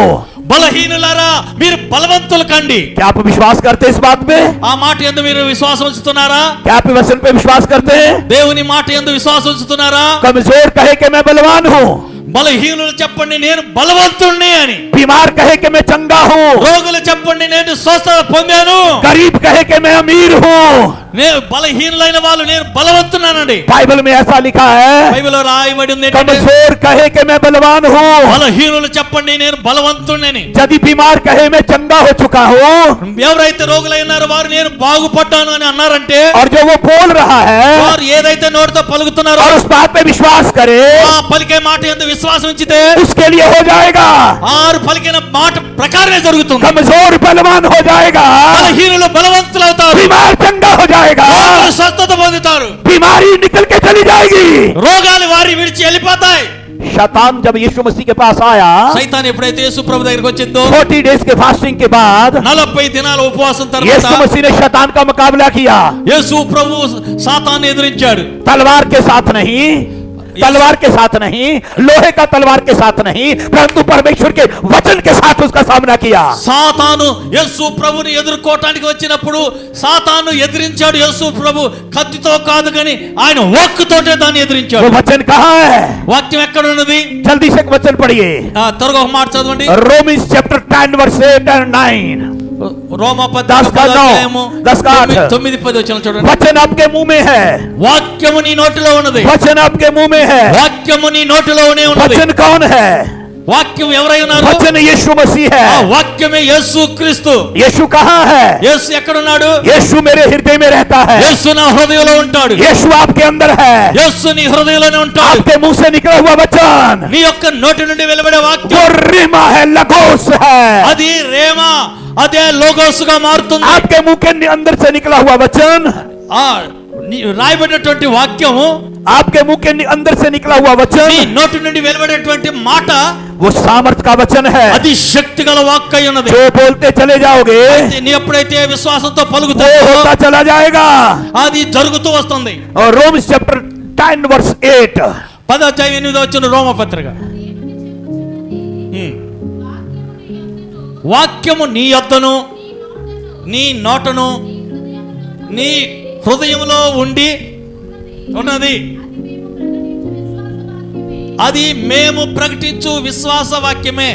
బలహీనులారా మీరు బలవంతులు కండి। क्या आप विश्वास करते हैं इस बात में? ఆ మాట యందు మీరు విశ్వాసం ఉంచుతున్నారా? क्या आप वचन पे विश्वास करते हैं? దేవుని మాట యందు విశ్వాసం ఉంచుతున్నారా? कमजोर कहे कि मैं बलवान हूँ। బలహీనులు చెప్పండి నేను బలవంతుణ్ణి అని. बीमार कहे कि मैं चंगा हूँ, రోగులు చెప్పండి నేను స్వస్థత పొందాను. गरीब कहे कि मैं अमीर हूँ। నేను బలహీనులైన వాళ్ళు నేను బలవంతున్నానండి. बाइबल में ऐसा लिखा है, బైబిల్లో రాయబడి ఉంది ఏంటంటే, कमजोर कहे कि मैं बलवान हूँ, బలహీనులు చెప్పండి నేను బలవంతుణ్ణి. यदि बीमार कहे मैं चंगा हो चुका हूँ, ఎవరైతే రోగులై ఉన్నారో వారు నేను బాగుపడ్డాను అని అన్నారంటే, और जो वो बोल रहा है వారు ఏదైతే నోటితో పలుకుతున్నారో और उस बात पे विश्वास करे, ఆ పలికే మాట యందు విశ్వాసం ఉంచితే उसके लिए हो जाएगा। ఆరు పలికిన మాట ప్రకారమే జరుగుతుంది. कमजोर बलवान हो जाएगा, బలహీనులు బలవంతులు అవుతారు, बीमार चंगा हो जाएगा, రోగులు స్వస్థత పొందుతారు, बीमारी निकल के चली जाएगी। రోగాలు వారి విడిచి వెళ్ళిపోతాయి. शैतान जब यीशु मसीह के पास आया, సైతాన్ ఎప్పుడైతే యేసు ప్రభు దగ్గరికి వచ్చిందో 40 डेज के फास्टिंग के बाद 40 దినాల ఉపవాసం తర్వాత यीशु मसीह ने शैतान का मुकाबला किया। యేసు ప్రభు సాతాన్ని ఎదిరించాడు. तलवार के साथ नहीं, तलवार के साथ नहीं, लोहे का तलवार के साथ नहीं, परंतु परमेश्वर के वचन के साथ उसका सामना किया। సాతాను యేసు ప్రభుని ఎదుర్కోవటానికి వచ్చినప్పుడు సాతాను ఎదిరించాడు. యేసు ప్రభు కత్తితో కాదు కానీ ఆయన వాక్కుతోటే దాన్ని वो ఎదిరించాడు. वचन कहाँ है? వాక్యం ఎక్కడ ఉన్నది? जल्दी से एक वचन पढ़िए, త్వరగా ఒక మాట చదవండి. रोमिस चैप्टर 10 वर्स 8 and 9। రోమా 10 का 9, 10 का 8। 9-10 వచ్చిన చూడండి. वचन आपके मुंह में है, వాక్యము నీ నోటిలో ఉన్నది. वचन आपके मुंह में है। వాక్యము నీ నోటిలోనే ఉన్నది. वचन कौन है? వాక్యం ఎవరై ఉన్నారు? वचन यीशु मसीह ఆ है। వాక్యమే యేసు క్రీస్తు. यीशु कहाँ है? యేసు ఎక్కడ ఉన్నాడు? यीशु मेरे हृदय में रहता है। యేసు నా హృదయంలో ఉంటాడు. यीशु आपके अंदर है। యేసు నీ హృదయంలోనే ఉంటాడు. आपके मुंह से निकला हुआ वचन నీ యొక్క నోటి నుండి వెలువడే वो వాక్యం रिमा है, लगोस है। అది రేమా, అదే లోగోస్ గా మారుతుంది. आपके मुंह के अंदर से निकला हुआ वचन, ఆ రాయబడినటువంటి వాక్యము, आपके मुंह के अंदर से निकला हुआ నీ वचन నోటి నుండి వెలువడేటువంటి మాట वो सामर्थ का वचन है। అది శక్తి గల వాక్కు అయి ఉన్నది. जो बोलते चले जाओगे నీ ఎప్పుడైతే విశ్వాసంతో वो పలుకుతావో होता चला जाएगा। అది జరుగుతూ వస్తుంది. और रोमस चैप्टर 10 वर्स 8, 10:8 రోమ పత్రిక. వాక్యము నీ యొద్దను నీ నోటను నీ హృదయంలో ఉండి ఉన్నది, అది మేము ప్రకటించు విశ్వాస వాక్యమే.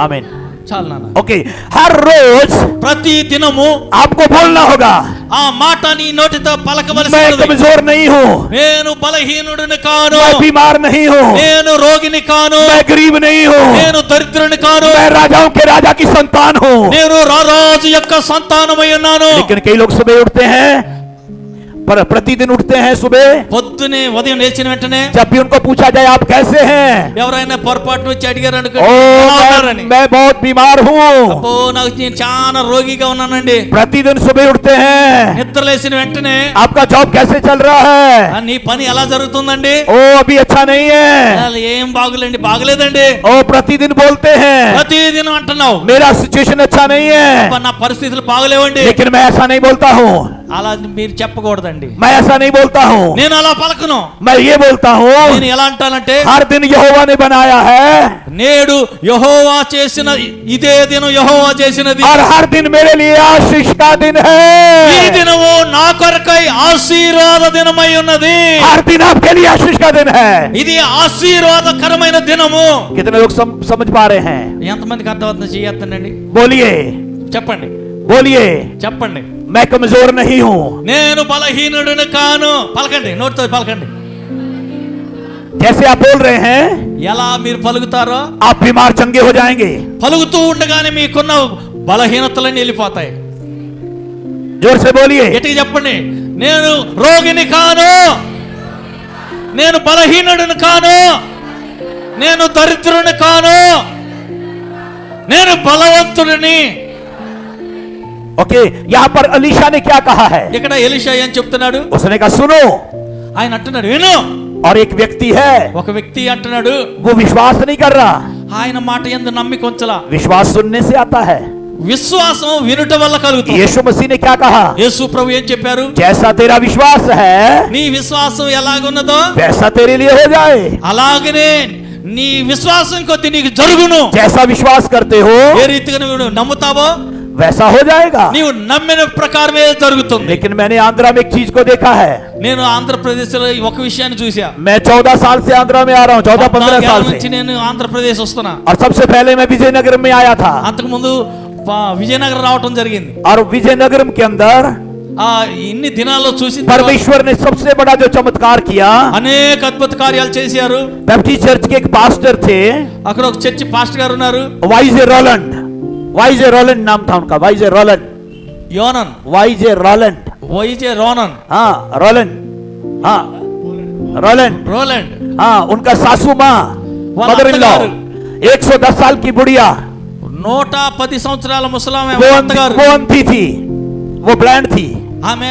आमीन। చాలు నాన్న. ओके, हर रोज ప్రతి దినము आपको बोलना होगा, ఆ మాట నీ నోటితో పలకవలసి मैं ఉన్నది. कमजोर नहीं हूँ, నేను బలహీనుడిని కాను, मैं बीमार नहीं हूँ, నేను రోగిని కాను, मैं गरीब नहीं हूँ, నేను దరిద్రుని కాను, मैं राजाओं के राजा की संतान हूँ। నేను రారాజు యొక్క సంతానమై ఉన్నాను. लेकिन कई लोग सुबह उठते हैं, पर प्रतिदिन उठते हैं सुबह, పొద్దునే ఉదయం లేచిన వెంటనే जब भी उनको पूछा जाए आप कैसे हैं, ఎవరైనా పొరపాటు వచ్చి అడిగారు ओ అనుకోండి, मैं बहुत बीमार हूँ। అబ్బో నాకు నేను చాలా రోగిగా ఉన్నానండి. प्रतिदिन सुबह उठते हैं, నిద్ర లేచిన వెంటనే आपका जॉब कैसे चल रहा है, నీ పని ఎలా జరుగుతుందండి? ओ अभी अच्छा नहीं है, అసలు ఏం బాగులేండి, బాగలేదండి. ओ प्रतिदिन बोलते हैं ప్రతిదినం అంటున్నావు, मेरा सिचुएशन अच्छा नहीं है, అబ్బా, నా పరిస్థితులు బాగలేవండి. लेकिन मैं ऐसा नहीं बोलता हूँ, అలా మీరు చెప్పకూడదండి. मैं ऐसा नहीं बोलता हूँ, నేను అలా పలకను. मैं ये बोलता हूँ నేను ఎలా అంటానంటే, हर दिन यहोवा ने बनाया है నేడు యెహోవా చేసిన ఇదే దినం యెహోవా చేసినది, और हर दिन मेरे लिए आशीष का दिन ఈ है। దినము నా కొరకై ఆశీర్వాద దినమై ఉన్నది. हर दिन आपके लिए आशीष का दिन है। ఇది ఆశీర్వాదకరమైన దినము. कितने लोग समझ पा रहे हैं? ఎంతమందికి అర్థమవుతుంది? చేయొద్దండి. बोलिए, చెప్పండి, बोलिए, చెప్పండి. मैं कमजोर नहीं हूँ, నేను బలహీనుడిని కాను. పలకండి, నోటితో పలకండి. जैसे आप बोल रहे हैं ఎలా మీరు పలుకుతారో आप बीमार चंगे हो जाएंगे। పలుకుతూ ఉండగానే మీకున్న బలహీనతలన్నీ వెళ్ళిపోతాయి. जोर से बोलिए, గట్టిగా చెప్పండి, నేను రోగిని కాను, నేను బలహీనుడిని కాను, నేను దరిద్రుని కాను, నేను బలవంతుడిని. ओके, यहाँ पर अलीशा ने क्या कहा है? ఇక్కడ ఎలీషా ఏం చెప్తున్నాడు? उसने कहा सुनो, ఆయన అంటున్నాడు విను. और एक व्यक्ति है ఒక వ్యక్తి అంటున్నాడు, वो विश्वास नहीं कर रहा। ఆయన మాట యందు నమ్మిక ఉంచలా. विश्वास सुनने से आता है। విశ్వాసం వినుట వల్ల కలుగుతుంది. यीशु मसीह ने क्या कहा? యేసు ప్రభు ఏం చెప్పారు? जैसा तेरा विश्वास है నీ విశ్వాసం ఎలాగున్నదో वैसा तेरे लिए हो जाए। అలాగనే నీ విశ్వాసం కొద్ది నీకు జరుగును. जैसा विश्वास करते हो ఏ రీతిగా నువ్వు నమ్ముతావో वैसा हो जाएगा। నీవు నమ్మిన ప్రకారమే జరుగుతుంది. लेकिन मैंने आंध्रा में एक चीज को देखा है। నేను ఆంధ్రప్రదేశ్ లో ఒక విషయాన్ని చూసా. मैं 14 साल से आंध्रा में आ रहा हूँ, 14-15 साल నుంచి से। నేను ఆంధ్రప్రదేశ్ వస్తున్నా. और सबसे पहले मैं विजयनगर में आया था। అంతకు ముందు విజయనగరం రావటం జరిగింది. और विजयनगरम के अंदर ఇన్ని దినాల్లో చూసి परमेश्वर ने सबसे बड़ा जो चमत्कार किया, అనేక అద్భుత కార్యాలు చేశారు. बैप्टिस्ट चर्च के एक पास्टर थे, అక్కడ ఒక చర్చి పాస్టర్ గారు ఉన్నారు. वाइजे रोलैंड नाम था उनका, वाइजे रोलैंड, యోనన్, वाइजे रोलैंड, వైజే రోనన్, हाँ रोलैंड, हाँ रोलैंड, हाँ उनका सासू माँ, मदर इन लॉ, 110 साल की बुढ़िया, 110 సంవత్సరాల ముసలామె वो అత్తగారు. अंधी थी, वो ब्लाइंड थी। ఆమె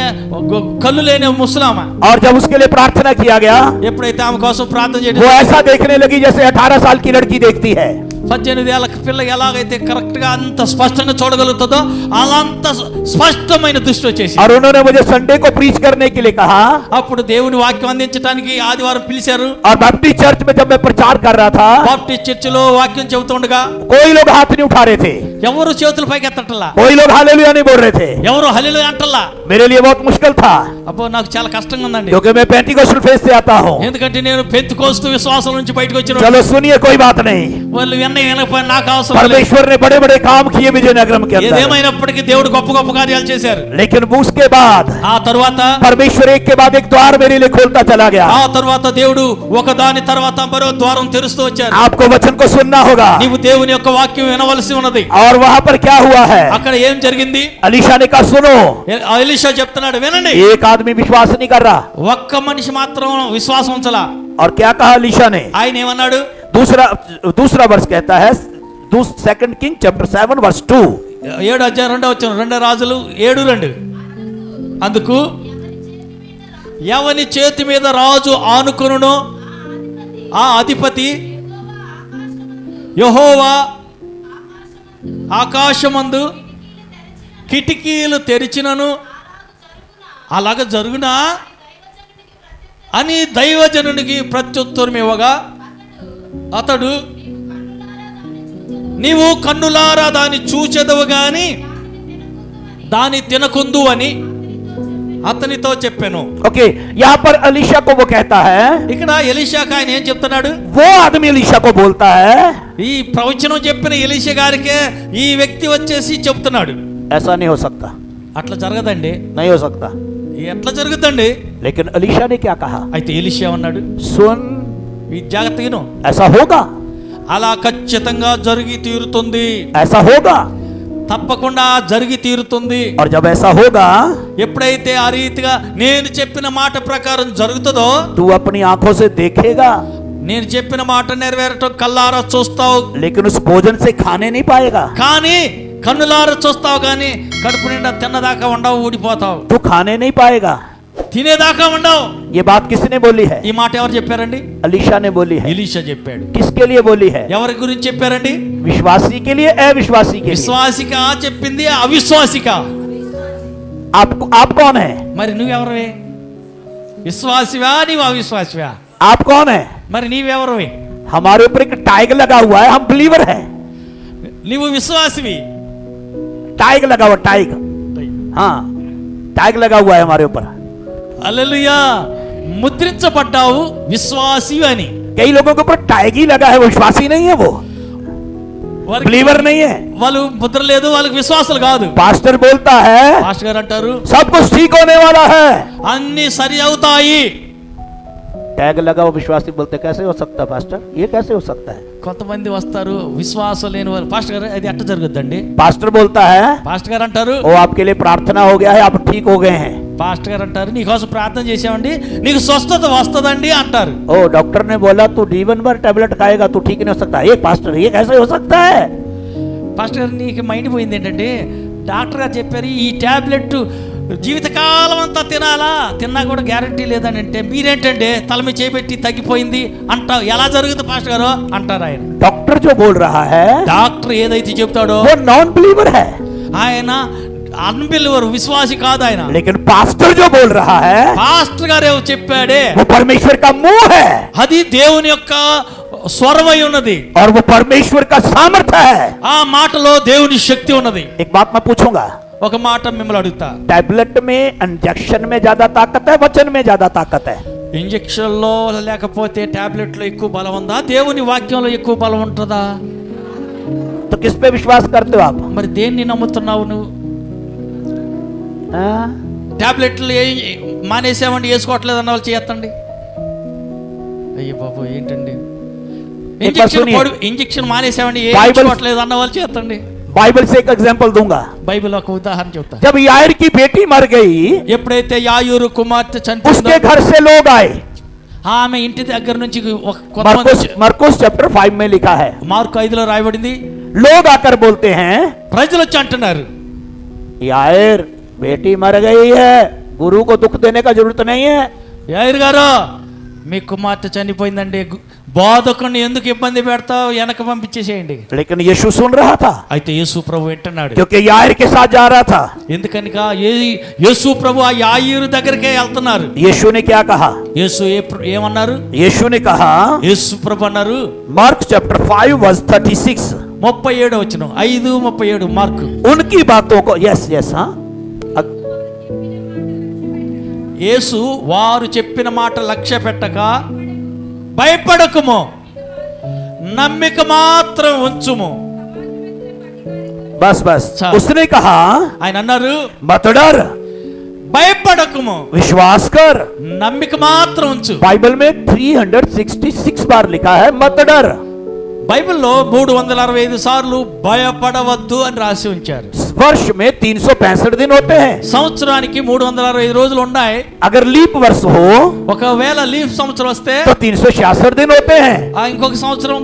కళ్ళు లేని ముసలామె. और जब उसके लिए प्रार्थना किया गया, ఎప్పుడైతే ఆమె కోసం ప్రార్థన చేయడం, वो ऐसा देखने लगी जैसे 18 साल की लड़की देखती है। 18 ఏళ్ల పిల్ల ఎలాగైతే కరెక్ట్ గా అంత స్పష్టంగా చూడగలుగుతుందో అలా అంత స్పష్టమైన దృష్టి వచ్చేసి, और उन्होंने मुझे संडे को प्रीच करने के लिए कहा। అప్పుడు దేవుని వాక్యం అందించడానికి ఆదివారం పిలిచారు. और बैप्टिस्ट चर्च में जब मैं प्रचार कर रहा था, బాప్టిస్ట్ చర్చిలో వాక్యం చెబుతుండగా कोई लोग हाथ नहीं उठा रहे थे, ఎవరు చేతులు పైకి ఎత్తట్లా, कोई लोग हालेलुया नहीं बोल रहे थे। ఎవరు హల్లెలూయా అంటల్లా. मेरे लिए बहुत मुश्किल था, అబ్బో నాకు చాలా కష్టంగా ఉందండి. क्योंकि मैं पेंटिकोस्टल फेज से आता हूँ। ఎందుకంటే నేను పెంతెకోస్తు విశ్వాసం నుంచి బయటకు వచ్చిన चलो सुनिए, कोई बात नहीं, వాళ్ళు వినకపోయినా నాకు అవసరం లేదు. परमेश्वर ने बड़े बड़े काम किए विजयनगरम के अंदर। ఏదేమైనప్పటికీ దేవుడు గొప్ప గొప్ప కార్యాలు చేశారు. लेकिन उसके बाद ఆ తరువాత परमेश्वर एक के बाद एक द्वार मेरे लिए खोलता चला गया। ఆ తరువాత దేవుడు ఒక దాని తర్వాత మరో ద్వారం తెరుస్తూ వచ్చారు. आपको वचन को सुनना होगा। నీవు దేవుని యొక్క వాక్యం వినవలసి ఉన్నది. और वहां पर क्या हुआ है, అక్కడ ఏం జరిగింది? अलीशा ने कहा सुनो, ఎలీషా చెప్తున్నాడు వినండి. एक आदमी विश्वास नहीं कर रहा। ఒక్క మనిషి మాత్రం విశ్వాసం ఉంచలా. और क्या कहा अलीशा ने, ఆయన ఏమన్నాడు? दूसरा वर्ष कहता है, 2 किंग चैप्टर 7 वर्स 2, 7 అధ్యాయం 2వ వచనం, 2 రాజులు 7:2. అందుకు ఎవని చేతి మీద రాజు ఆనుకొనునో ఆ అధిపతి యెహోవా ఆకాశమందు కిటికీలు తెరిచినను అలాగ జరుగునా అని దైవజనునికి ప్రత్యుత్తరం ఇవ్వగా, అతడు నీవు కన్నులారా దాన్ని చూచెదవు గాని దాన్ని తినకుందు అని అతనితో చెప్పాను. ओके, यहाँ पर अलीशा को वो कहता है, ఇక్కడ ఎలీషాకు ఆయన ఏం చెప్తున్నాడు? वो आदमी अलीशा को बोलता है, ఈ ప్రవచనం చెప్పిన ఎలీషా గారికే ఈ వ్యక్తి వచ్చేసి చెప్తున్నాడు, ऐसा नहीं हो सकता, అట్లా జరగదండి. नहीं हो सकता। ఎట్లా జరుగుతండి? लेकिन अलीशा ने क्या कहा, అయితే ఎలీషా అన్నాడు, सुन, ఈ జాగ్రత్తగా ऐसा होगा, అలా ఖచ్చితంగా జరిగి తీరుతుంది, ऐसा होगा। తప్పకుండా జరిగి తీరుతుంది. और जब ऐसा होगा, ఎప్పుడైతే ఆ రీతిగా నేను చెప్పిన మాట ప్రకారం జరుగుతుందో, तू अपनी आंखों से देखेगा, నేను చెప్పిన మాట నెరవేరటం కల్లారా చూస్తావు, लेकिन उस भोजन से खाने नहीं पाएगा। కానీ కన్నులారా చూస్తావు, కానీ కడుపు నిండా తిన్నదాకా ఉండవు, ఊడిపోతావు. तू खाने नहीं पाएगा। తినేదాకా ఉండవు. ये बात किसने बोली है, ఈ మాట ఎవరు చెప్పారండి? अलीशा ने बोली है। ఎలీషా చెప్పాడు. किसके लिए बोली है, ఎవరి గురించి చెప్పారండి? विश्वासी के लिए, अविश्वासी के लिए। విశ్వాసిక చెప్పింది, అవిశ్వాసిక. आप कौन है, మరి నువ్వెవరివి? విశ్వాసివా నీవు అవిశ్వాసివా? आप कौन है? మరి నీవెవరివి? हमारे ऊपर एक टैग लगा हुआ है, हम बिलीवर हैं। నీవు విశ్వాసివి. टैग लगा हुआ, टैग, हाँ टैग लगा हुआ है हमारे ऊपर। హల్లెలూయా. ముద్రించబడ్డావు విశ్వాసి అని. कई लोगों के ऊपर टैग ही लगा है, वो विश्वासी नहीं है, वो बिलीवर नहीं है। వాళ్ళు ముద్ర లేదు, వాళ్ళకి విశ్వాసాలు కాదు. पास्टर बोलता है, పాస్టర్ గారు అంటారు सब कुछ ठीक होने वाला है, అన్ని సరి అవుతాయి. टैग लगा हुआ विश्वासी बोलते कैसे हो सकता है पास्टर, ये कैसे हो सकता है। కొంతమంది వస్తారు విశ్వాసం లేని వారు. పాస్టర్ గారు అది ఎట్ట జరుగుద్దండి? पास्टर बोलता है, పాస్టర్ గారు అంటారు वो आपके लिए प्रार्थना हो गया है, आप ठीक हो गए हैं। పాస్టర్ గారు అంటారు నీకోసం ప్రార్థన చేసామండి, నీకు స్వస్థత వస్తదండి అంటారు. ओ डॉक्टर ने बोला तू D1 बार टैबलेट खाएगा तो ठीक नहीं हो सकता। ये पास्टर ये कैसे हो सकता है। పాస్టర్ గారు నీకు మైండ్ పోయింది ఏంటంటే, డాక్టర్ గారు చెప్పారు ఈ టాబ్లెట్ జీవితకాలం అంతా తినాలా, తిన్నా కూడా గ్యారంటీ లేదని అంటే మీరేంటంటే తల మీద చేపెట్టి తగ్గిపోయింది అంటావు. ఎలా జరుగుతుంది పాస్టర్ గారు అంటారు ఆయన. डॉक्टर जो बोल रहा है డాక్టర్ ఏదైతే చెప్తాడో वो नॉन बिलीवर है, ఆయన అన్బిలీవర్, విశ్వాసి కాదు ఆయన. लेकिन पास्टर जो बोल रहा है పాస్టర్ గారు చెప్పాడే वो परमेश्वर का मुंह है। అది దేవుని యొక్క స్వరమై ఉన్నది, और वो परमेश्वर का सामर्थ्य है। ఆ మాటలో దేవుని శక్తి ఉన్నది। एक बात मैं पूछूंगा, ఒక మాట మిమ్మల్ని అడుగుతా, टैबलेट में इंजेक्शन में ज्यादा ताकत है, वचन में ज्यादा ताकत है? ఇంజెక్షన్ లో లేకపోతే టాబ్లెట్ లో ఎక్కువ బలం ఉందా, దేవుని వాక్యంలో ఎక్కువ బలం ఉంటుందా? तो किस पे विश्वास करते हो आप? మరి దేన్ని నమ్ముతున్నావు నువ్వు? हाँ? టాబ్లెట్లు మానేసామండి, వేసుకోవట్లేదు అన్న వాళ్ళు చేయొద్దండి। అయ్యో బాబు ఏంటండి, ఇంజెక్షన్ మానేసామండి, వేసుకోవట్లేదు అన్న వాళ్ళు చేయొద్దండి। बाइबल से एक एग्जांपल दूंगा। బైబిల్ ఒక ఉదాహరణ చెప్తా। जब याईर की बेटी मर गई, ఎప్పుడైతే యాయూరు కుమార్తె చనిపోయిందో, उसके घर से लोग आए। ఆమె ఇంటి దగ్గర నుంచి కొంతమంది, मरकुस चैप्टर 5 में लिखा है, మార్కు 5లో రాయబడింది, लोग आकर बोलते हैं, ప్రజలు వచ్చి అంటున్నారు, याईर बेटी मर गई है, गुरु को दुख देने का जरूरत नहीं है। యాయూరు గారు మీ కుమార్తె చనిపోయిందండి, బోధకుని ఎందుకు ఇబ్బంది పెడతావు, వెనక పంపించేసేయండి। लेकिन यीशु सुन रहा था, అయితే యేసు ప్రభు వింటున్నాడు, क्योंकि याईर के साथ जा रहा था। ఎందుకనక యేసు ప్రభు ఆ యాయూరు దగ్గరికే వెళ్తున్నారు। यीशु ने क्या कहा? యేసు ఏమన్నారు? यीशु ने कहा, యేసు ప్రభు అన్నారు, मार्क चैप्टर 5 वर्स 36, 37 వచనం, 5:37 మార్కు, उनकी बातों को, यस यस, हाँ, యేసు వారు చెప్పిన మాట లక్ష్య పెట్టక భయపడకుము, నమ్మిక మాత్రం ఉంచుము। बस बस, उसने कहा, ఆయన అన్నారు, मत डर, భయపడకుము, विश्वास कर। నమ్మిక మాత్రం ఉంచు। बाइबल में 366 बार लिखा है मत डर। బైబిల్లో 365 సార్లు భయపడవద్దు అని రాసి ఉంచారు। वर्ष में 365 दिन होते हैं। సంవత్సరానికి 365 రోజులు ఉన్నాయి। अगर लीप वर्ष हो ఒకవేళ లీఫ్ సంవత్సరం వస్తే तो 366 दिन होते हैं। ఇంకొక సంవత్సరం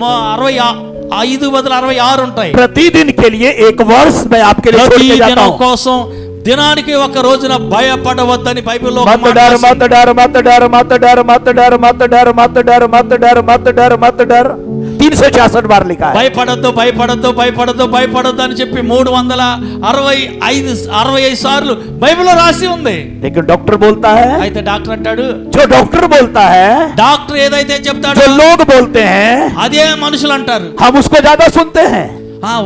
65 బదులు 66 ఉంటాయి। प्रतिदिन के लिए एक वर्ष मैं आपके लिए छोड़ के जाता हूं। కోసం దినానికి ఒక రోజున భయపడవద్దని బైబిల్లో मत डर मत डर मत डर मत डर मत डर मत डर मत डर मत डर मत डर मत डर 366 बार लिखा है। భయపడద్దు భయపడద్దు భయపడద్దు భయపడద్దు అని చెప్పి 365 సార్లు బైబిల్లో రాసి ఉంది। लेकिन डॉक्टर बोलता है, అయితే డాక్టర్ అంటాడు, जो डॉक्टर बोलता है, డాక్టర్ ఏదైతే చెప్తాడో जो लोग बोलते हैं, అదే మనుషులు అంటారు। हम उसको ज्यादा सुनते हैं।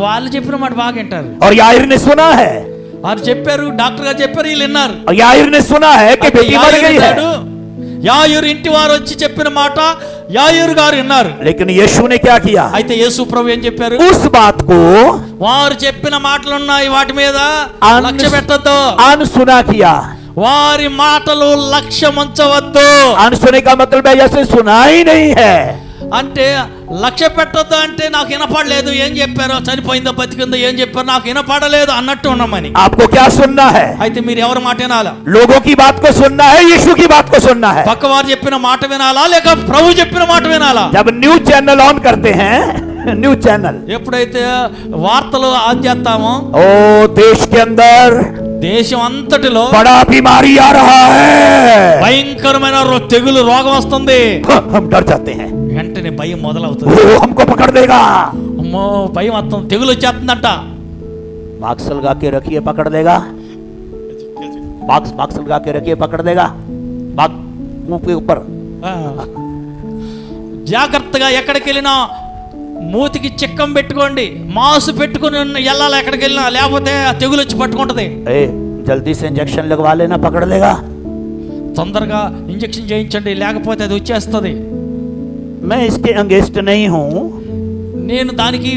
వాళ్ళు చెప్పిన మాట బాగా వింటారు। और याईर ने सुना है, వారు చెప్పారు, డాక్టర్ గారు చెప్పారు, వీళ్ళు విన్నారు। और याईर ने सुना है कि बेटी मर गई है। యాయూరు ఇంటి వారు వచ్చి చెప్పిన మాట యాయూరు గారు విన్నారు। लेकिन यीशु ने क्या किया? అయితే యేసు ప్రభు ఏం చెప్పారు? उस बात को వారు చెప్పిన మాటలు ఉన్నాయి, వాటి మీద లక్ష్య పెట్టొద్దు, अनसुना किया। వారి మాటలు లక్ష్యం ఉంచవద్దు। अनसुने का मतलब है जैसे सुना ही नहीं है। అంటే లక్ష్య పెట్టొద్దు అంటే నాకు వినపడలేదు, ఏం చెప్పారో, చనిపోయిందో బతికిందో ఏం చెప్పారో నాకు వినపడలేదు అన్నట్టు ఉన్నామని। आपको क्या सुनना है? అయితే మీరు ఎవరి మాట వినాలా? लोगों की बात को सुनना है, यीशु की बात को सुनना है। పక్క వారు చెప్పిన మాట వినాలా లేక ప్రభు చెప్పిన మాట వినాలా? जब न्यूज चैनल ऑन करते हैं, न्यूज चैनल, ఎప్పుడైతే వార్తలు ఆన్ చేస్తామో, ओ देश के अंदर దేశం అంతటిలో बड़ा बीमारी आ रहा है, భయంకరమైన తెగులు రోగం వస్తుంది, हम डर जाते हैं, వెంటనే భయం మొదలవుతుంది। वो हमको पकड़ देगा। అమ్మో భయం వస్తుంది, తెగులు వచ్చేస్తుందంట। मास्क लगा के रखिए, पकड़ देगा। मास्क लगा के रखिए, पकड़ देगा। मुंह के ऊपर జాగ్రత్తగా ఎక్కడికి వెళ్ళినా మూతికి చిక్కం పెట్టుకోండి, మాసు పెట్టుకుని వెళ్ళాలి ఎక్కడికి వెళ్ళినా, లేకపోతే ఆ తెగులు వచ్చి పట్టుకుంటది। जल्दी से इंजेक्शन लगवा लेना, पकड़ लेगा। తొందరగా ఇంజెక్షన్ చేయించండి, లేకపోతే అది వచ్చేస్తుంది। मैं इसके अगेंस्ट नहीं हूँ, నేను దానికి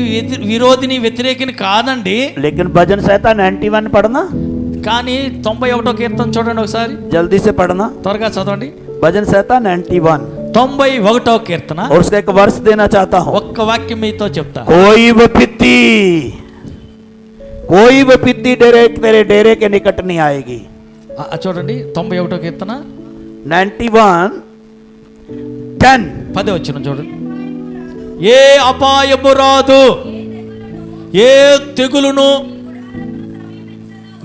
విరోధిని వ్యతిరేకిని కాదండి। लेकिन भजन संहिता 91 पढ़ना, కానీ 91వ కీర్తన చూడండి ఒకసారి, जल्दी से पढ़ना। త్వరగా చదవండి। भजन संहिता 91 91వ కీర్తన, और उसका एक वर्ष देना चाहता हूँ। ఒక్క వాక్యం మీతో చెప్తా। कोई विपत्ति तेरे डेरे के निकट नहीं आएगी। చూడండి 91వ కీర్తన 91:10 10వ వచనం చూడండి, ఏ అపాయము రాదు, ఏ తెగులును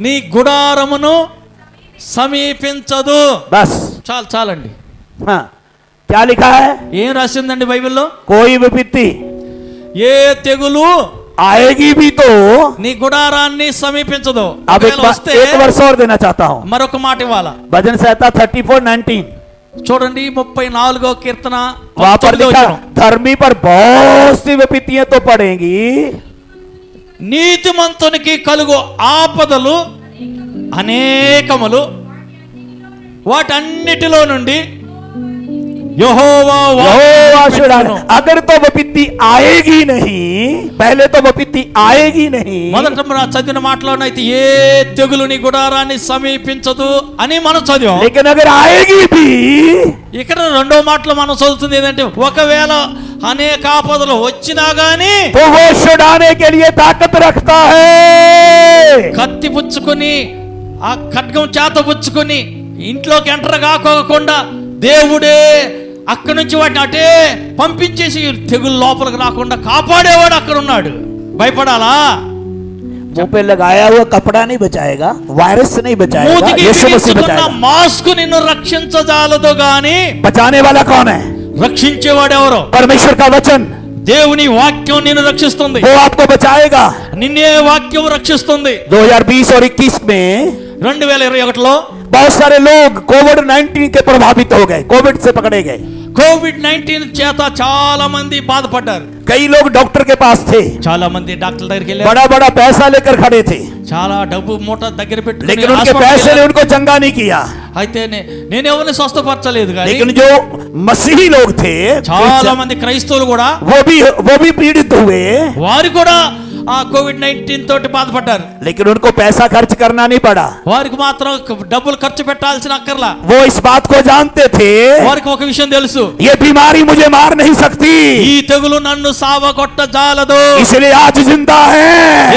నీ గుడారమును సమీపించదు। बस చాలండి। हाँ, क्या लिखा है? ఏం రాసిందండి బైబిల్లో? कोई विपत्ति ఏ తెగులు आएगी भी तो నీ గుడారాన్ని సమీపించదు। अब एक वर्ष और देना चाहता हूँ। మరొక మాట ఇవ్వాలా? भजन संहिता 34:19 చూడండి 34వ కీర్తన वहां पर 19వ लिखा వచనం. धर्मी पर बहुत सी विपत्तियां तो पड़ेंगी, నీతిమంతునికి కలుగు ఆపదలు అనేకములు, వాటన్నిటిలో నుండి యెహోవా यहोवा छुड़ाए। వాక్కు अगर तो विपत्ति आएगी नहीं, पहले तो विपत्ति आएगी नहीं, మొదట మన చదివిన మాటలోనైతే ఏ తెగులు నీ గుడారాన్ని సమీపించదు అని మనం చదివాం. लेकिन अगर आएगी भी ఇక్కడ రెండో మాటలో మనం చదువుతుంది ఏంటంటే ఒకవేళ అనేక ఆపదలు వచ్చినా గానీ तो वो छुड़ाने के लिए ताकत रखता है। కత్తి పుచ్చుకొని ఆ ఖడ్గం చేత పుచ్చుకొని ఇంట్లోకి ఎంటర్ కాకోకుండా దేవుడే అక్కడి నుంచి వాటిని అటే పంపించేసి తెగులు లోపలికి రాకుండా కాపాడేవాడు అక్కడ ఉన్నాడు. భయపడాలా? मुंह पे लगाया हुआ कपड़ा नहीं बचाएगा, वायरस से नहीं बचाएगा, మూతికి यीशु मसीह బిగించుకున్న बचाएगा। మాస్క్ నిన్ను రక్షించజాలదు గాని बचाने वाला कौन है? రక్షించేవాడెవరో? परमेश्वर का वचन, దేవుని వాక్యం నిన్ను రక్షిస్తుంది. वो आपको बचाएगा। నిన్నే వాక్యం రక్షిస్తుంది. 2020 और 21 में 2021లో बहुत सारे लोग कोविड-19 के प्रभावित हो गए, कोविड से पकड़े गए। కోవిడ్-19 చేత చాలా మంది బాధపడ్డారు. कई लोग डॉक्टर के पास थे, చాలా మంది డాక్టర్ దగ్గరికి వెళ్ళారు. बड़ा बड़ा पैसा लेकर खड़े थे, చాలా డబ్బు మూట దగ్గర పెట్టుకుని लेकिन उनके హాస్పిటల్కి पैसे ने వెళ్ళారు. उनको चंगा नहीं किया। అయితే నేను ఎవరిని స్వస్థపరచలేదు కానీ लेकिन जो मसीही लोग थे, చాలా మంది క్రైస్తవులు కూడా वो भी पीड़ित हुए, వారు కూడా ఆ కోవిడ్-19 తోటి బాధపడ్డారు. लेकिन उनको पैसा खर्च करना नहीं पड़ा। వారికి మాత్రం డబ్బులు ఖర్చు పెట్టాల్సిన అక్కర్లా. वो इस बात को जानते थे, వారికి ఒక విషయం తెలుసు, ये बीमारी मुझे मार नहीं सकती, ఈ తెగులు నన్ను సావగొట్ట జాలదు. इसलिए आज जिंदा है।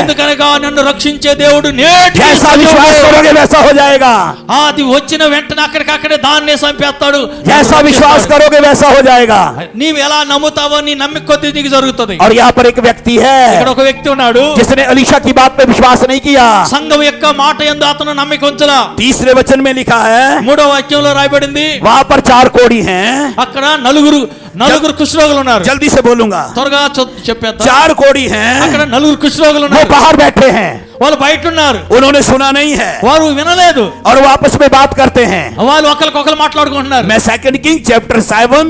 ఎందుకనగా నన్ను రక్షించే దేవుడు నేటికి जैसा विश्वास సజీవుడు. करोगे वैसा हो जाएगा, అది వచ్చిన వెంటనే అక్కడికక్కడే దాన్నే చంపేస్తాడు. जैसा विश्वास करोगे वैसा हो जाएगा। నీవు ఎలా నమ్ముతావో నీ నమ్మిక కొద్దీ నీకు జరుగుతుంది. और यहाँ पर एक व्यक्ति ఇక్కడ है ఒక వ్యక్తి ఉన్నాడు, जिसने अलीशा की बात पे विश्वास नहीं किया। సంఘం యొక్క మాట యందు అతను నమ్మిక ఉంచలా. तीसरे वचन में लिखा है, 3వ వాక్యంలో రాయబడింది, वहां पर 4 कोढ़ी हैं। అక్కడ నలుగురు కుష్ఠరోగులు ఉన్నారు. जल्दी से बोलूंगा, త్వరగా చెప్పేద్దాం. 4 कोढ़ी हैं, అక్కడ నలుగురు కుష్ఠరోగులు वो ఉన్నారు. बाहर बैठे हैं, వాళ్ళు బయట ఉన్నారు. उन्होंने सुना नहीं है వారు వినలేదు. और वो आपस में बात करते हैं। వాళ్ళు ఒకరికొకరు మాట్లాడుకుంటున్నారు. मैं 2 किंग चैप्टर 7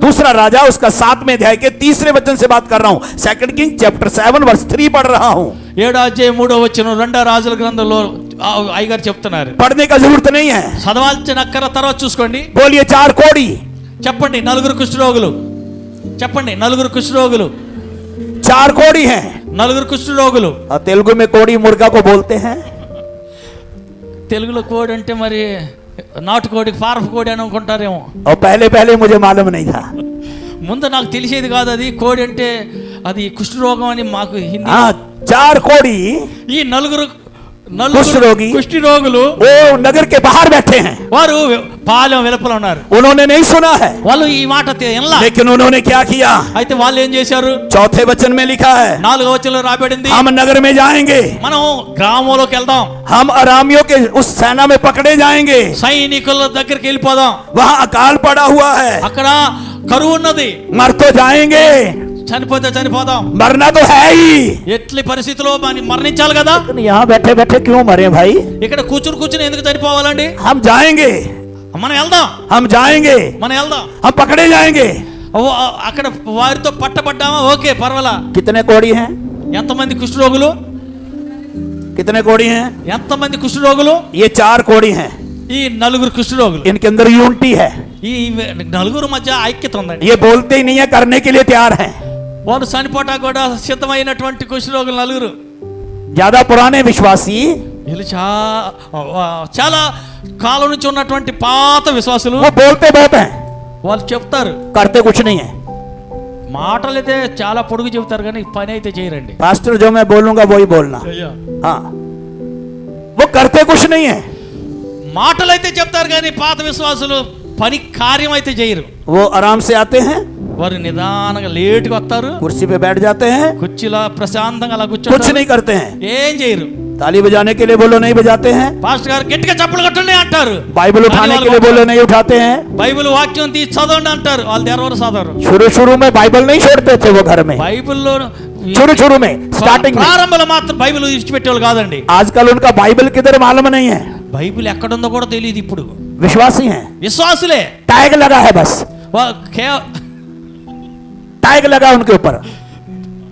दूसरा राजा उसका 7वें अध्याय के तीसरे वचन से बात कर रहा हूं। 2 किंग चैप्टर 7 वर्स 3 पढ़ रहा हूं। 7వ అధ్యాయం 3వ వచనం 2 రాజుల గ్రంథంలో అయ్యగారు చెప్తున్నారు. पढ़ने का जरूरत नहीं है, చదవాల్సిన అక్కర తర్వాత చూసుకోండి. बोलिए 4 कोढ़ी। చెప్పండి నలుగురు కుష్ఠరోగులు. చెప్పండి నలుగురు కుష్ఠరోగులు. 4 कोढ़ी हैं। నలుగురు కుష్ఠరోగులు. और तेलुगु में कोढ़ी मुर्गा को बोलते हैं। తెలుగులో కోడి అంటే మరి నాటుకోడి ఫారఫ్ కోడి అని అనుకుంటారేమో. और पहले मुझे मालूम नहीं था। ముందు నాకు తెలిసేది కాదు అది కోడి అంటే అది కుష్ఠరోగం అని మాకు హిందీ. हाँ 4 कोढ़ी ఈ నలుగురు కుష్ఠరోగి. కుష్ఠరోగులు वो नगर के बाहर बैठे हैं, వారు పాలెం వెలుపల ఉన్నారు. उन्होंने नहीं सुना है, వాళ్ళు ఈ మాట వినలా. लेकिन उन्होंने क्या किया? అయితే వాళ్ళు ఏం చేశారు? 4th वचन में लिखा है, 4వ వచనంలో రాబడింది, हम नगर में जाएंगे, మనం గ్రామంలోకి వెళ్దాం, हम अरामियों के उस सेना में पकड़े जाएंगे, సైనికుల దగ్గరికి వెళ్ళిపోదాం, वहां अकाल पड़ा हुआ है, అక్కడ కరువు ఉన్నది, मर तो जाएंगे, చనిపోతే చనిపోదాం, मरना तो है ही। ఎట్లి పరిస్థితిలో మరణించాలి కదా. यहाँ बैठे बैठे क्यों मरे भाई? ఇక్కడ కూర్చుని ఎందుకు చనిపోవాలండి? हम जाएंगे, మనం వెళ్దాం, हम जाएंगे, మనం వెళ్దాం. हम पकड़े जाएंगे। అక్కడ వారితో పట్టబడ్డామా, ఓకే పర్వాలా. कितने कोढ़ी हैं? ఎంతమంది కుష్ఠరోగులు? कितने कोढ़ी हैं? ఎంతమంది కుష్ఠరోగులు? ये 4 कोढ़ी हैं, ఈ నలుగురు కుష్ఠరోగులు. इनके अंदर यूनिटी है। ఈ నలుగురు మధ్య ఐక్యత ఉందండి. ये बोलते ही नहीं है, करने के लिए तैयार हैं। వారు చనిపోటా కూడా సిద్ధమైనటువంటి కుష్ఠరోగులు నలుగురు. ज्यादा पुराने विश्वासी, వీళ్ళు చాలా కాలం నుంచి ఉన్నటువంటి పాత విశ్వాసులు. वो बोलते बहुत हैं, వాళ్ళు చెప్తారు, करते कुछ नहीं है। మాటలు అయితే చాలా పొడుగు చెబుతారు కానీ పని అయితే చేయరండి. पास्टर जो मैं बोलूंगा वही बोलना। हाँ, वो करते कुछ नहीं है, మాటలు అయితే చెప్తారు కానీ పాత విశ్వాసులు పని కార్యం అయితే చేయరు. वो आराम से आते हैं, వారు నిదానంగా లేటుగా వస్తారు, कुर्सी पे बैठ जाते हैं, కుర్చీలో ప్రశాంతంగా అలా कुछ కూర్చొని नहीं करते हैं। ఏం చేయరు. ताली बजाने के लिए बोलो, नहीं बजाते हैं। పాస్టర్ గారు గట్టిగా చప్పులు కొట్టండి అంటారు, बाइबल उठाने के लिए बोलो, नहीं उठाते हैं। బైబిల్ వాక్యం తీసి చదవండి అంటారు, వాళ్ళు ఎవరు చదవరు. शुरू में बाइबल नहीं छोड़ते थे वो घर में, బైబిల్లో शुरू में स्टार्टिंग में। ప్రారంభంలో మాత్రం బైబిల్ విడిచిపెట్టేవాళ్ళు కాదండి. आजकल उनका बाइबल किधर मालूम नहीं है, బైబిల్ ఎక్కడుందో కూడా తెలియదు. ఇప్పుడు विश्वासी हैं, విశ్వాసులే टैग लगा है बस, टैग लगा उनके ऊपर।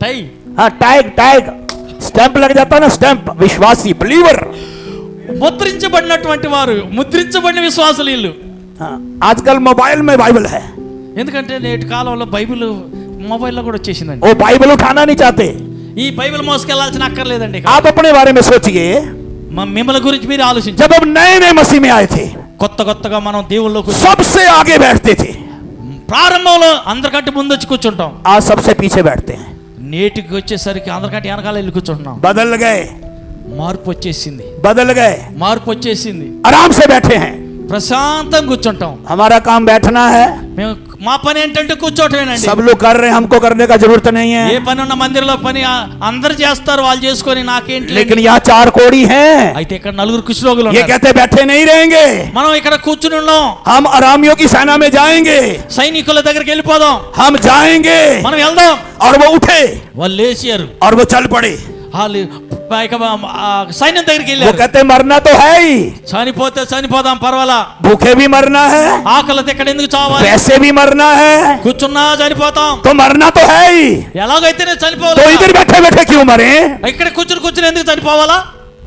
టై हाँ टैग टैग स्टैंप लग जाता है ना, स्टैंप विश्वासी बिलीवर। ముద్రించబడినటువంటి వారు, ముద్రించబడిన విశ్వాసులు వీళ్ళు. हाँ आजकल मोबाइल में बाइबल है, ఎందుకంటే నేటి కాలంలో బైబిల్ మొబైల్లో కూడా వచ్చేసిందండి. वो बाइबल उठाना नहीं चाहते। ఈ బైబిల్ మోసుకెళ్లాల్సిన అక్కర్లేదండి. आप अपने बारे में सोचिए, మిమ్మల్ని గురించి మీరు ఆలోచించండి. जब हम नए नए मसीह में आए थे, కొత్తగా మనం దేవుళ్ళలోకి सबसे आगे बैठते थे, ప్రారంభంలో అందరికంటే ముందు వచ్చి కూర్చుంటాం. आज सबसे पीछे बैठते हैं। నేటికి వచ్చేసరికి అందరికంటే వెనకాల వెళ్ళి కూర్చుంటున్నాం. बदल गए, మార్పు వచ్చేసింది, बदल गए, మార్పు వచ్చేసింది. आराम से बैठे हैं। ప్రశాంతంగా కూర్చుంటాం. हमारा काम बैठना है, మేము మా పని ఏంటంటే కూర్చోటమేనండి. सब लोग कर रहे हैं, हमको करने का जरूरत नहीं ఏ है। పని ఉన్న మందిరంలో పని అందరు చేస్తారు, వాళ్ళు చేసుకొని నాకేంటి. लेकिन यहाँ 4 कोड़ी हैं, అయితే ఇక్కడ నలుగురు కుష్ఠరోగులు ये ఉన్నారు. कहते बैठे नहीं रहेंगे, మనం ఇక్కడ కూర్చుని ఉన్నాం. हम आरामियों की सेना में जाएंगे, సైనికుల దగ్గరికి వెళ్ళిపోదాం, हम जाएंगे। మనం వెళ్దాం. और वो उठे వాళ్ళు లేచారు, और वो चल पड़े। వాళ్ళు ఇక సైన్యం దగ్గరికి वो వెళ్ళారు. कहते मरना तो है ही, చనిపోతే చనిపోదాం పర్వాలా, भूखे भी मरना है, ఆకలితో ఇక్కడ ఎందుకు చావాలి, वैसे भी मरना है, కూర్చున్నా చనిపోతాం, तो मरना तो है ही, ఎలాగైతేనే तो చనిపోవాలి. इधर बैठे बैठे क्यों मरे, ఇక్కడ కూర్చుని ఎందుకు చనిపోవాలా,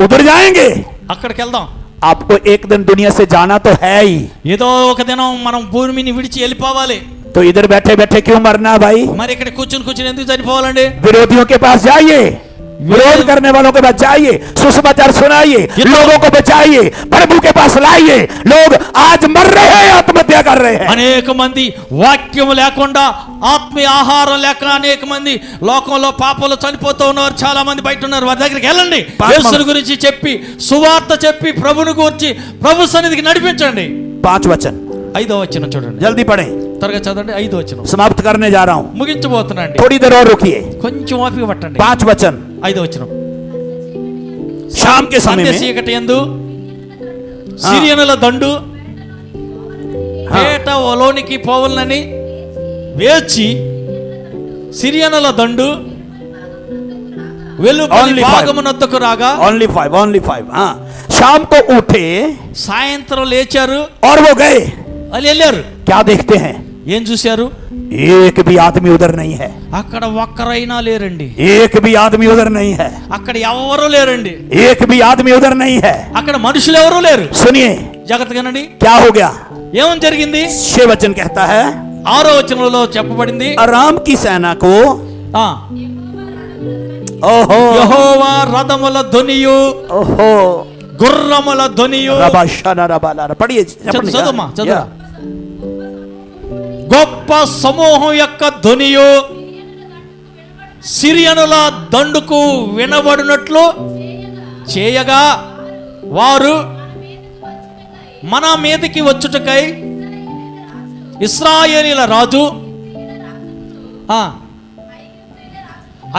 उधर जाएंगे। అక్కడికి వెళ్దాం. आपको एक दिन दुनिया से जाना तो है ही, ఏదో ఒక దినం మనం భూమిని విడిచి వెళ్ళిపోవాలి. तो इधर बैठे बैठे क्यों मरना भाई। మరి ఇక్కడ కూర్చుని ఎందుకు చనిపోవాలండి. विरोधियों के पास जाइए, विरोध करने वालों के पास जाइए, सुसमाचार सुनाइए, लोगों को बचाइए, प्रभु के पास लाइए। लोग आज मर रहे हैं, आत्महत्या कर रहे हैं। అనేక మంది వాక్యం లేకుండా, ఆత్మీయ ఆహారం లేక అనేక మంది లోకంలో పాపంలో చనిపోతూ ఉన్నారు. చాలా మంది బయట ఉన్నారు. వారి దగ్గరికి వెళ్ళండి, యేసుని గురించి చెప్పి, సువార్త చెప్పి, ప్రభుని గురించి ప్రభు సన్నిధికి నడిపించండి. 5 वचन 5వ వచనం చూడండి, जल्दी पढ़े, త్వరగా చదవండి. 5వ వచనం समाप्त करने जा रहा हूं, ముగించబోతున్నాండి. थोड़ी देर और रुकिए। కొంచెం ఓపిక పట్టండి. 5 वचन 5వ వచనం. शाम के समय में చీకటి యందు సిరియనుల దండు పేట లోనికి పోవాలని వేచి, సిరియనుల దండు వెలుపలి భాగమునొద్దకు రాగా, only 5 हाँ, शाम को उठे సాయంత్రం లేచారు, और वो गए। వాళ్ళు వెళ్ళారు. क्या देखते हैं, ఏం చూశారు, एक भी आदमी उधर नहीं है, అక్కడ ఒక్కరైనా లేరండి. एक भी आदमी उधर नहीं है, అక్కడ ఎవరూ లేరండి. एक भी आदमी उधर नहीं है। అక్కడ మనుషులు ఎవరూ లేరు. सुनिए జాగ్రత్తగానండి, क्या हो गया। ఏమని జరిగింది. 6 वचन कहता है, 6వ వచనంలో చెప్పబడింది, अराम की सेना को ఆ ओहो యెహోవా రథముల ధ్వనియు, ओहो గుర్రముల ధ్వనియు, रबाशाना रबाला पढ़िए చదువుమా చదువు. గొప్ప సమూహం యొక్క ధ్వనియు సిరియనుల దండుకు వినబడినట్లు చేయగా, వారు మన మీదకి వచ్చుటకై ఇశ్రాయేలీల రాజు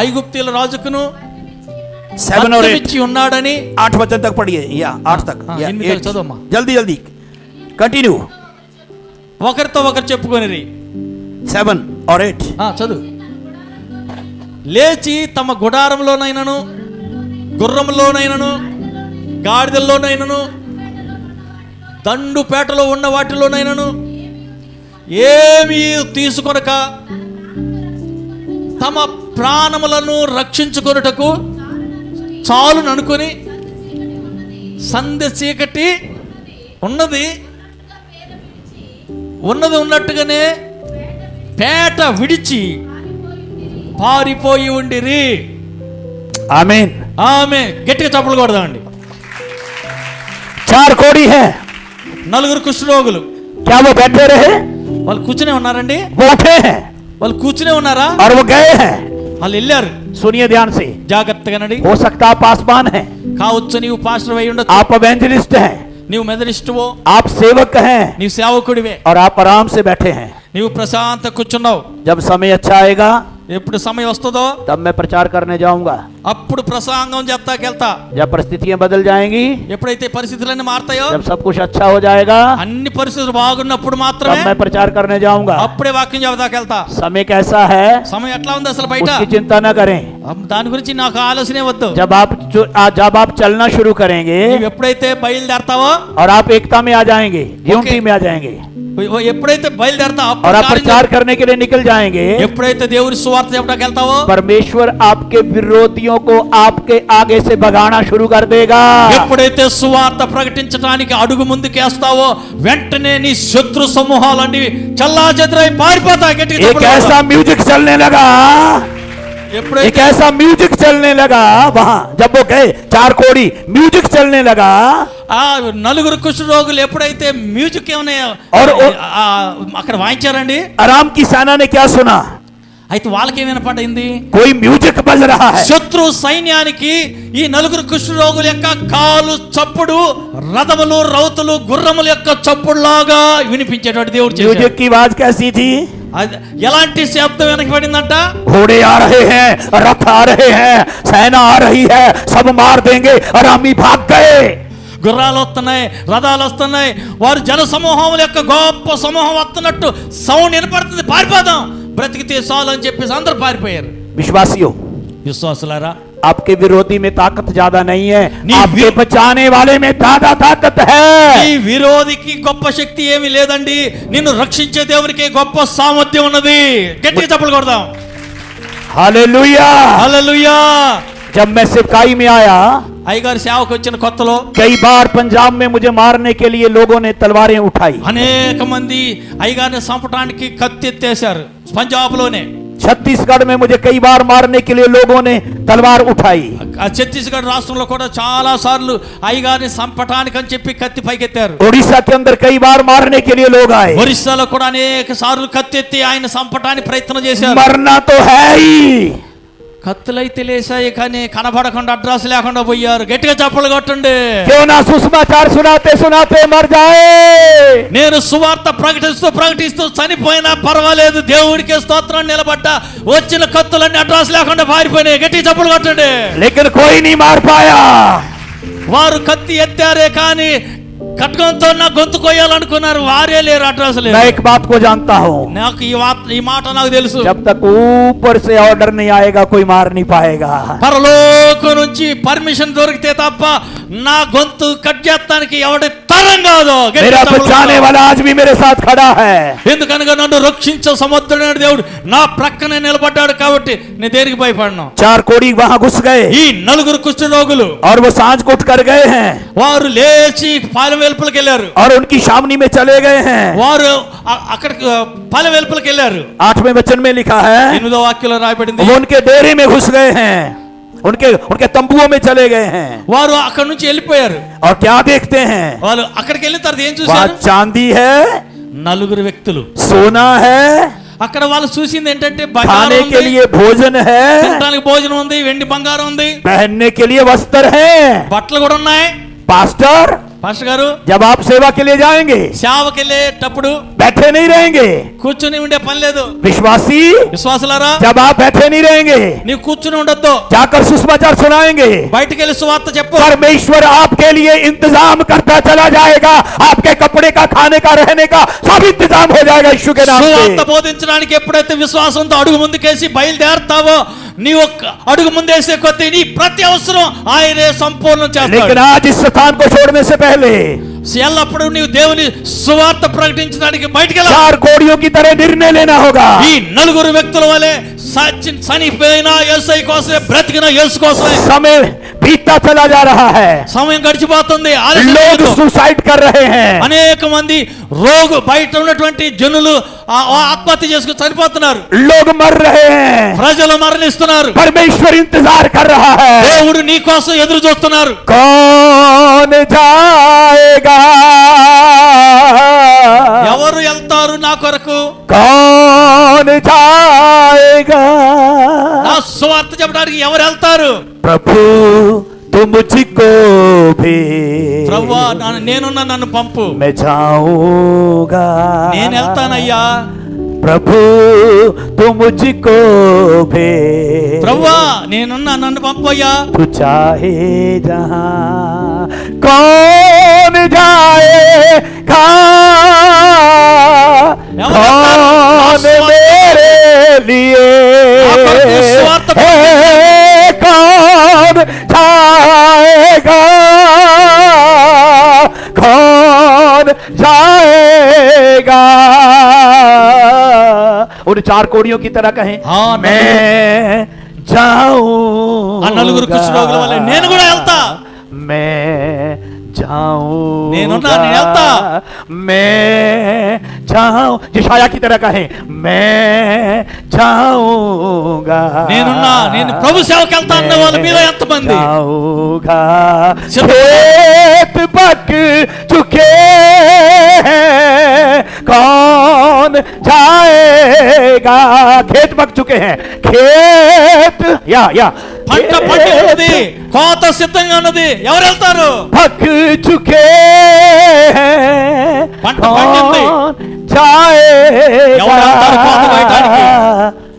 ఐగుప్తీల రాజుకును 7 और 8 ఇచ్చి ఉన్నాడని. 8 वचन तक पढ़िए, या 8 तक, या 8 చదువుమా. जल्दी जल्दी कंटिन्यू। ఒకరితో ఒకరు చెప్పుకొనిరి. 7 और 8 చదువు. లేచి తమ గుడారంలోనైనను, గుర్రంలోనైనను, గాడిదల్లోనైనను, దండుపేటలో ఉన్న వాటిలోనైనను ఏమీ తీసుకొనక, తమ ప్రాణములను రక్షించుకొనుటకు చాలును అనుకొని, సంధ్య చీకటి ఉన్నది ఉన్నట్టుగానే పేట విడిచి పారిపోయి ఉండిరి. आमीन। ఆమె గట్టిగా చప్పట్లు కొడదామండి. 4 कोड़ी है, నలుగురు కుష్ఠరోగులు. क्या वो बैठे रहे, వాళ్ళు కూర్చునే ఉన్నారండి. वो उठे हैं వాళ్ళు కూర్చునే ఉన్నారా, और वो गए हैं। వాళ్ళు వెళ్ళారు. सुनिए ध्यान से, జాగ్రత్తగానండి. हो सकता आप पासवान हैं, కావచ్చు నీవు పాస్టర్ అయి ఉండొచ్చు, आप एवेंजलिस्ट हैं, నీవు మెథడిస్టువో, आप सेवक हैं, నీవు సేవకుడివే, और आप आराम से बैठे हैं। నీవు ప్రశాంత కూర్చున్నావు. जब समय अच्छा आएगा ఎప్పుడు సమయం వస్తుందో तब मैं प्रचार करने जाऊंगा। అప్పుడు ప్రసంగం చెప్తాకెళ్తా. जब परिस्थितियां बदल जाएंगी, ఎప్పుడైతే పరిస్థితులన్నీ మారుతాయో, जब सब कुछ अच्छा हो जाएगा, అన్ని పరిస్థితులు బాగున్నప్పుడు तब మాత్రమే मैं प्रचार करने जाऊंगा। అప్పుడే వాక్యం చెప్తాకెళ్తా. समय कैसा है సమయం ఎట్లా ఉంది అసలు బయట, उसकी चिंता न करें। దాని గురించి నాకు ఆలోచనే వద్దు. जब आप चलना शुरू करेंगे నువ్వు ఎప్పుడైతే బయలుదేరతావో, और आप एकता में आ जाएंगे, यूनिटी में आ जाएंगे, ఎప్పుడైతే బయలుదేరతా और आप प्रचार करने के लिए निकल जाएंगे, ఎప్పుడైతే దేవుని సువార్త చెప్పడానికి వెళ్తావో परमेश्वर आपके विरोधियों को आपके आगे से भगाना शुरू कर देगा। ఎప్పుడైతే సువార్త ప్రకటించడానికి అడుగు ముందుకేస్తావో వెంటనే నీ శత్రు సమూహాలన్నీ చల్లాచెదరై పారిపోతాయి। గట్టిగా एक ऐसा म्यूजिक चलने लगा, एक ఎప్పుడైతే ऐसा म्यूजिक चलने लगा वहां, जब वो गए चार कोड़ी म्यूजिक चलने लगा। ఆ నలుగురు కుష్ఠరోగులు ఎప్పుడైతే మ్యూజిక్ ఏమన్నా అక్కడ వాయించారండి, आराम की सेना ने क्या सुना? అయితే వాళ్ళకి ఏమైనా పడింది, कोई म्यूजिक बज रहा है। శత్రు సైన్యానికి ఈ నలుగురు కుష్ఠరోగుల యొక్క కాలు చప్పుడు రథములు రౌతులు గుర్రముల యొక్క చప్పుడులాగా వినిపించేటువంటి దేవుడు చేశాడు। म्यूजिक की आवाज कैसी थी? ఎలాంటి శబ్దం వెనక్కి పడిందంట, घोड़े आ रहे हैं, रथ आ रहे हैं, सेना आ रही है, सब मार देंगे, आरामी भाग गए। గుర్రాలు వస్తున్నాయి, రథాలు వస్తున్నాయి, వారు జన సమూహముల యొక్క గొప్ప సమూహం వస్తున్నట్టు సౌండ్ వినపడుతుంది, పారిపోదాం బ్రతికితే చాలు అని చెప్పేసి అందరూ పారిపోయారు। विश्वासियों, విశ్వాసులారా, आपके विरोधी में ताकत ज्यादा नहीं है, नहीं, आपके बचाने वाले में ज्यादा ताकत है। ఈ విరోధికి గొప్ప శక్తి ఏమీ లేదండి, నిన్ను రక్షించే దేవునికి గొప్ప సామర్థ్యం ఉన్నది। గట్టిగా చప్పట్లు కొడదాం, हालेलुया। హల్లెలూయా। जब मैं सिपाही में आया, అయ్యగారు సేవకు వచ్చిన కొత్తలో कई बार पंजाब में मुझे मारने के लिए लोगों ने तलवारें उठाई। అనేక మంది అయ్యగారిని చంపడానికి కత్తి ఎత్తేశారు। పంజాబ్ లోనే छत्तीसगढ़ में मुझे कई बार मारने के लिए लोगों ने तलवार उठाई। ఛత్తీస్గఢ్ రాష్ట్రంలో కూడా చాలా సార్లు అయ్యగారిని చంపటానికి అని చెప్పి కత్తి పైకెత్తారు। उड़ीसा के अंदर कई बार मारने के लिए लोग आए। ఒరిస్సాలో కూడా అనేక సార్లు కత్తి ఎత్తి ఆయన చంపటానికి ప్రయత్నం చేశారు। मरना तो है ही, కత్తులైతే లేసాయి కానీ కనబడకుండా అడ్రస్ లేకుండా పోయారు। గట్టిగా చప్పలు కొట్టండి। क्यों ना सुसमाचार सुनाते सुनाते मर जाए। నేను సువార్త ప్రకటిస్తూ ప్రకటిస్తూ చనిపోయినా పర్వాలేదు, దేవుడికి స్తోత్రం, నిలబడ్డా వచ్చిన కత్తులన్నీ అడ్రస్ లేకుండా పారిపోయినాయి। గట్టిగా చప్పలు కొట్టండి। लेकिन कोई नहीं मार पाया। వారు కత్తి ఎత్తారే కానీ కట్కంతో నా గొంతు కొయ్యాలనుకున్నారు, వారే లేరు, అడ్రస్ లేదు। मैं एक बात को जानता हूँ, నాకు ఈ మాట నాకు తెలుసు, जब तक ऊपर से ऑर्डर नहीं आएगा कोई मार नहीं पाएगा। పరలోకం నుంచి పర్మిషన్ దొరికితే తప్ప నా గొంతు కట్ చేస్తానికి ఎవడి తరం కాదు। मेरा बचाने वाला आज भी मेरे साथ खड़ा है। ఎందుకనగా నన్ను రక్షించే సమర్థుడైన దేవుడు నా ప్రక్కనే నిలబడ్డాడు కాబట్టి నేను దేనికి భయపడను। चार कोड़ी वहां घुस गए ఈ నలుగురు కుష్ఠరోగులు और वो सांझ को उठ कर गए हैं వారు లేచి పాలెం వెలుపలికి వెళ్ళారు। और उनकी शामनी में चले गए हैं। వారు అక్కడికి పాలెం వెలుపలికి వెళ్ళారు। 8वें वचन में लिखा है 8వ వాక్యంలో రాయబడింది, वो उनके डेरे में घुस गए हैं, उनके तंबुओं में चले गए हैं। వారు అక్కడ నుంచి వెళ్ళిపోయారు। और क्या देखते हैं? వాళ్ళు అక్కడికి వెళ్ళిన తర్వాత ఏం वहां చూశారు? चांदी है, నలుగురు వ్యక్తులు। सोना है, అక్కడ వాళ్ళు చూసింది ఏంటంటే खाने బంగారం के ఉంది, लिए भोजन है, తినడానికి భోజనం ఉంది, వెండి బంగారం ఉంది, पहनने के लिए वस्त्र है। బట్టలు కూడా ఉన్నాయి। पास्टर, పాస్టర్ గారు, जब आप सेवा के लिए जाएंगे సేవకి వెళ్ళేటప్పుడు बैठे नहीं रहेंगे। కూర్చుని ఉండే పని లేదు। विश्वासी, విశ్వాసులారా, जब आप बैठे नहीं रहेंगे నీవు కూర్చుని ఉండొద్దు, जाकर सुसमाचार सुनाएंगे। బయటికి వెళ్ళి సువార్త చెప్పు। परमेश्वर आपके लिए इंतजाम करता चला जाएगा, आपके कपड़े का, खाने का, रहने का सब इंतजाम हो जाएगा यीशु के नाम సువార్త से। బోధించడానికి ఎప్పుడైతే విశ్వాసంతో అడుగు ముందుకేసి బయలుదేరతావో నీ ఒక్క అడుగు ముందేసే కొద్దీ నీ ప్రతి అవసరం ఆయనే సంపూర్ణం लेकिन చేస్తాడు। आज इस स्थान को छोड़ने से पहले ఎల్లప్పుడు నీవు దేవుని సువార్త ప్రకటించడానికి బయటికి వెళ్ళాలి। 4 కోడిयों की तरह निर्णय लेना होगा। ఈ నలుగురు వ్యక్తుల వలె చనిపోయిన యేసయ్య కోసమే, బ్రతికిన యేసు కోసమే समय बीतता चला जा रहा है, సమయం గడిచిపోతుంది, ఆలస్యం लोग చేయొద్దు। सुसाइड कर रहे हैं, అనేక మంది బయట ఉన్నటువంటి జనులు ఆత్మహత్య చేసుకుని చనిపోతున్నారు, लोग मर रहे हैं, ప్రజలు మరణిస్తున్నారు। परमेश्वर इंतजार कर रहा है। దేవుడు నీ కోసం ఎదురు చూస్తున్నారు। कौन जाएगा? ఎవరు వెళ్తారు నా కొరకు? कौन जाएगा? నా సువార్త చెప్పడానికి ఎవరు వెళ్తారు? प्रभु तुम मुझको भी, ప్రభువా నేనున్నా, నన్ను పంపు, मैं जाऊंगा। నేను వెళ్తానయ్యా। प्रभु तुम मुझको भी, ప్రభువా నేనున్నా, నన్ను పంపు అయ్యా। तू चाहे जहां। कौन जाएगा? कौन मेरे लिए? कौन जाएगा? कौन जाएगा। उन 4 कोड़ियों की तरह कहें, हाँ, मैं ఆ నలుగురు కుష్ఠరోగుల వలె నేను కూడా వెళ్తా, मैं जाऊं, నేనున్నా, నేను వెళ్తా, मैं जाऊं। यशाया की तरह कहें, मैं जाऊंगा, నేనున్నా, నేను ప్రభు సేవకి వెళ్తా అన్న వాళ్ళు మీలో ఎంతమంది? जाऊंगा। खेत पक चुके हैं, कौन जाएगा? खेत पक चुके हैं, खेत या పంట పండి ఉన్నది, కోత సిద్ధంగా ఉన్నది, ఎవరు వెళ్తారు? पक चुके हैं, పంట పండింది, कौन जाएगा? ఎవరు వెళ్తారు కోత కోయటానికి?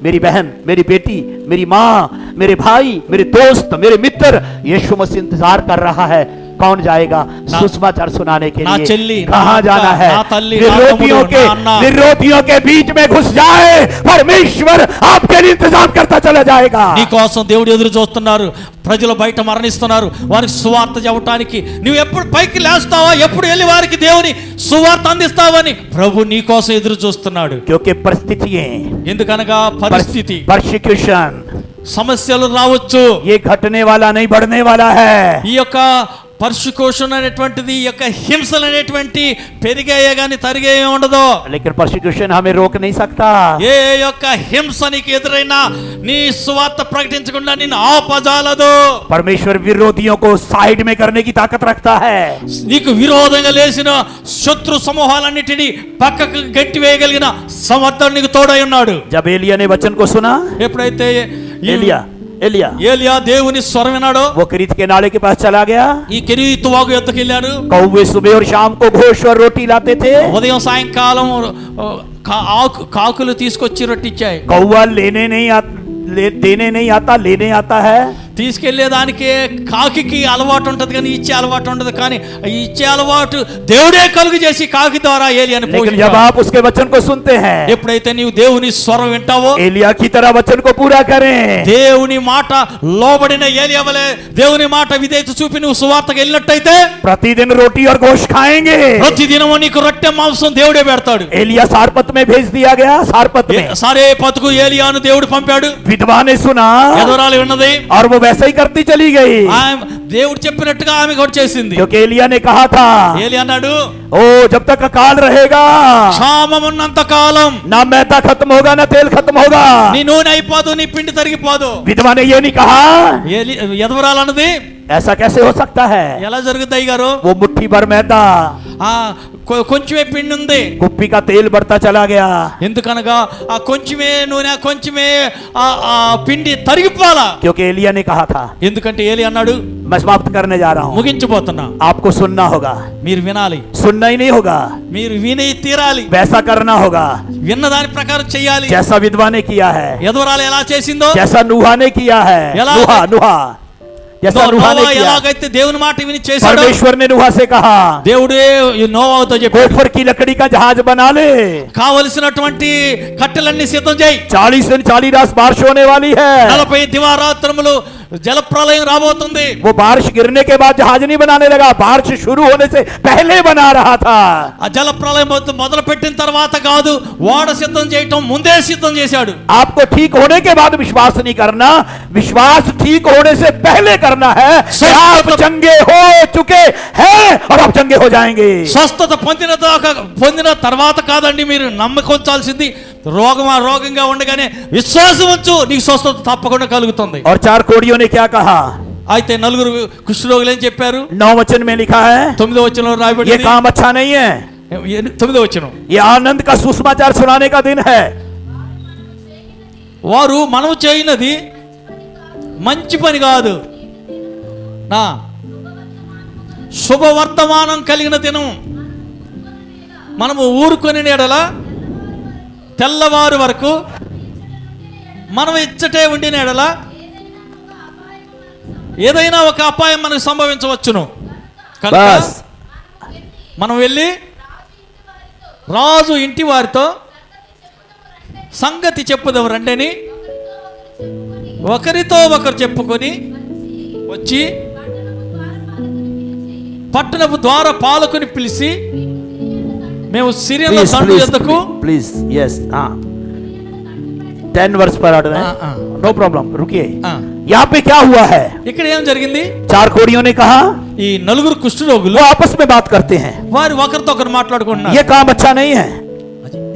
मेरी बहन, मेरी बेटी, मेरी माँ, मेरे भाई, मेरे दोस्त, मेरे मित्र, यीशु मसीह इंतजार कर रहा है। कौन जाएगा सुसमाचार सुनाने के ना लिए? चल्ली, कहाँ ना जाना अक्का, है? ना तल्ली, ना विरोधियों तमुलु, के ना अन्ना। विरोधियों के बीच में घुस जाए, परमेश्वर आपके लिए इंतजाम करता चला जाएगा। నీ కోసం దేవుడు ఎదురు చూస్తున్నారు, ప్రజలు బయట మరణిస్తున్నారు, వారికి సువార్త చెప్పడానికి నువ్వు ఎప్పుడు పైకి లేస్తావా, ఎప్పుడు వెళ్ళి వారికి దేవుని సువార్త అందిస్తావని ప్రభు నీ కోసం ఎదురు చూస్తున్నాడు. क्योंकि परिस्थितियां, ఎందుకనగా పరిస్థితి, परसिक्यूशन, సమస్యలు రావచ్చు. ये घटने वाला नहीं, बढ़ने वाला है। ఈ యొక్క పర్సిక్యూషన్ అనేటువంటిది, ఈ యొక్క హింసలు అనేటువంటి పెరిగాయే గాని తరిగే ఉండదు. लेकिन परसिक्यूशन हमें रोक नहीं सकता। ఏ యొక్క హింస నీకు ఎదురైనా నీ సువార్త ప్రకటించకుండా నిన్ను ఆపజాలదు. परमेश्वर विरोधियों को साइड में करने की ताकत रखता है। నీకు విరోధంగా లేచిన శత్రు సమూహాలన్నిటినీ పక్కకు గట్టి వేయగలిగిన సమర్థుడు నీకు తోడై ఉన్నాడు. जब एलिया ने वचन को सुना, ఎప్పుడైతే एलिया ఏలియా దేవుని స్వరం విన్నాడో, वो करीत के नाले के पास चला गया। ఈ కెరీతు వాగు యొద్దకు వెళ్ళాడు. कौवे सुबह और शाम को घोष और रोटी लाते थे। ఉదయం సాయంకాలం కాకులు తీసుకొచ్చి రొట్టిచ్చాయి. कौवा देने नहीं आता, लेने आता है। తీసుకెళ్లేదానికి కాకి అలవాటు ఉంటది కానీ ఇచ్చే అలవాటు ఉండదు. కానీ ఇచ్చే అలవాటు దేవుడే కలుగు చేసి కాకి ద్వారా ఏలియాని लेकिन जब आप उसके वचन को सुनते हैं, ఎప్పుడైతే నీవు దేవుని స్వరం వింటావో, एलिया की तरह वचन को पूरा करें। దేవుని మాట లోబడిన ఏలియా వలె దేవుని మాట విధేయత చూపి నువ్వు సువార్తకు వెళ్ళినట్టయితే प्रतिदिन रोटी और गोश्त खाएंगे। ప్రతిదినము నీకు రొట్టె మాంసం దేవుడే పెడతాడు. एलिया सारपत में भेज दिया गया, सारपत में। సరే పతుకు ఏలియాను దేవుడు పంపాడు. विधवा ने सुना ఎదురాలి విన్నది, और वो वैसा ही करती चली गई, దేవుడు చెప్పినట్టుగా ఆమె కూడా చేసింది. क्योंकि एलिया ने कहा था, ఏలియా అన్నాడు, ओ जब तक अकाल रहेगा, క్షామం ఉన్నంత కాలం ना मैदा खत्म होगा, ना तेल खत्म होगा। నీ నూనె అయిపోదు, నీ పిండి తరిగిపోదు. विधवा ने ये नहीं कहा, ఎదవరాలన్నది ऐसा कैसे हो सकता है? ఎలా జరుగుతుంది అయ్యగారు? वो मुट्ठी भर मैदा, కొంచెమే పిండి ఉంది, कुप्पी का तेल बढ़ता चला गया। ఎందుకనగా ఆ కొంచెమే నూనె, కొంచెమే ఆ పిండి తరిగిపోవాలా. क्योंकि एलिया ने कहा था, ఎందుకంటే ఏలి అన్నాడు, मैं समाप्त करने जा रहा हूं, ముగించబోతున్నా, आपको सुनना होगा। మీరు వినాలి, सुनना ही नहीं होगा, మీరు విని తీరాలి, वैसा करना होगा విన్న దాని ప్రకారం చెయ్యాలి. जैसा विधवा ने किया है, ఎదవరాలు ఎలా చేసిందో, जैसा नूहा ने किया है। नूहा जैसा नूहा ने किया, ఎలాగైతే దేవుని మాట విని చేశాడో, परमेश्वर ने नूहा से कहा, దేవుడే నోవాతో చెప్పాడు, गोफर की लकड़ी का जहाज बना ले, కావలసినటువంటి కట్టెలన్నీ సిద్ధం చేయి. 40 दिन 40 रात बारिश होने वाली है। 40 దివారాత్రములు జల ప్రళయం రాబోతుంది. वो बारिश गिरने के बाद जहाज नहीं बनाने लगा, बारिश शुरू होने से पहले बना रहा था। ఆ జల ప్రళయం మొదలు పెట్టిన తర్వాత కాదు, ఓడ సిద్ధం చేయటం ముందే సిద్ధం చేశాడు. आपको ठीक होने के बाद विश्वास नहीं करना, विश्वास ठीक होने से पहले करना है। आप चंगे हो चुके हैं और आप चंगे हो जाएंगे। స్వస్థత పొందిన తర్వాత కాదండి మీరు నమ్మకొంచాల్సింది. రోగంగా ఉండగానే విశ్వాసం ఉంచు, నీకు స్వస్థత తప్పకుండా కలుగుతుంది. और 4 कोड़ियों ने क्या कहा? అయితే నలుగురు కుష్ఠరోగులు ఏం చెప్పారు? 9 वचन में लिखा है, 9వ వచనంలో ये రాయబడింది. काम अच्छा नहीं है, 9వ వచనం, ये आनंद का सुसमाचार सुनाने का दिन है। వారు మనం చేయనది మంచి పని కాదు, నా శుభవర్తమానం కలిగిన దినం. మనము ఊరుకొని ఎడల తెల్లవారు వరకు మనం ఇచ్చటే ఉండిన ఎడల ఏదైనా ఒక అపాయం మనకు సంభవించవచ్చును. కనుక మనం వెళ్ళి రాజు ఇంటి వారితో సంగతి చెప్పుదాం రండని ఒకరితో ఒకరు చెప్పుకొని వచ్చి పట్టణపు ద్వార పాలకుని పిలిచి మేము సిరియన్ల తండ్రి యొద్దకు प्लीज यस हाँ 10 वर्ष पर ऑर्डर है हाँ। नो प्रॉब्लम रुकिए ఆ, यहाँ पे क्या हुआ है ఇక్కడ ఏం జరిగింది? 4 कोड़ियों ने कहा ఈ నలుగురు కుష్ఠరోగులు वो आपस में बात करते हैं వారు ఒకరితో ఒకరు మాట్లాడుకుంటున్నారు. ये काम अच्छा नहीं है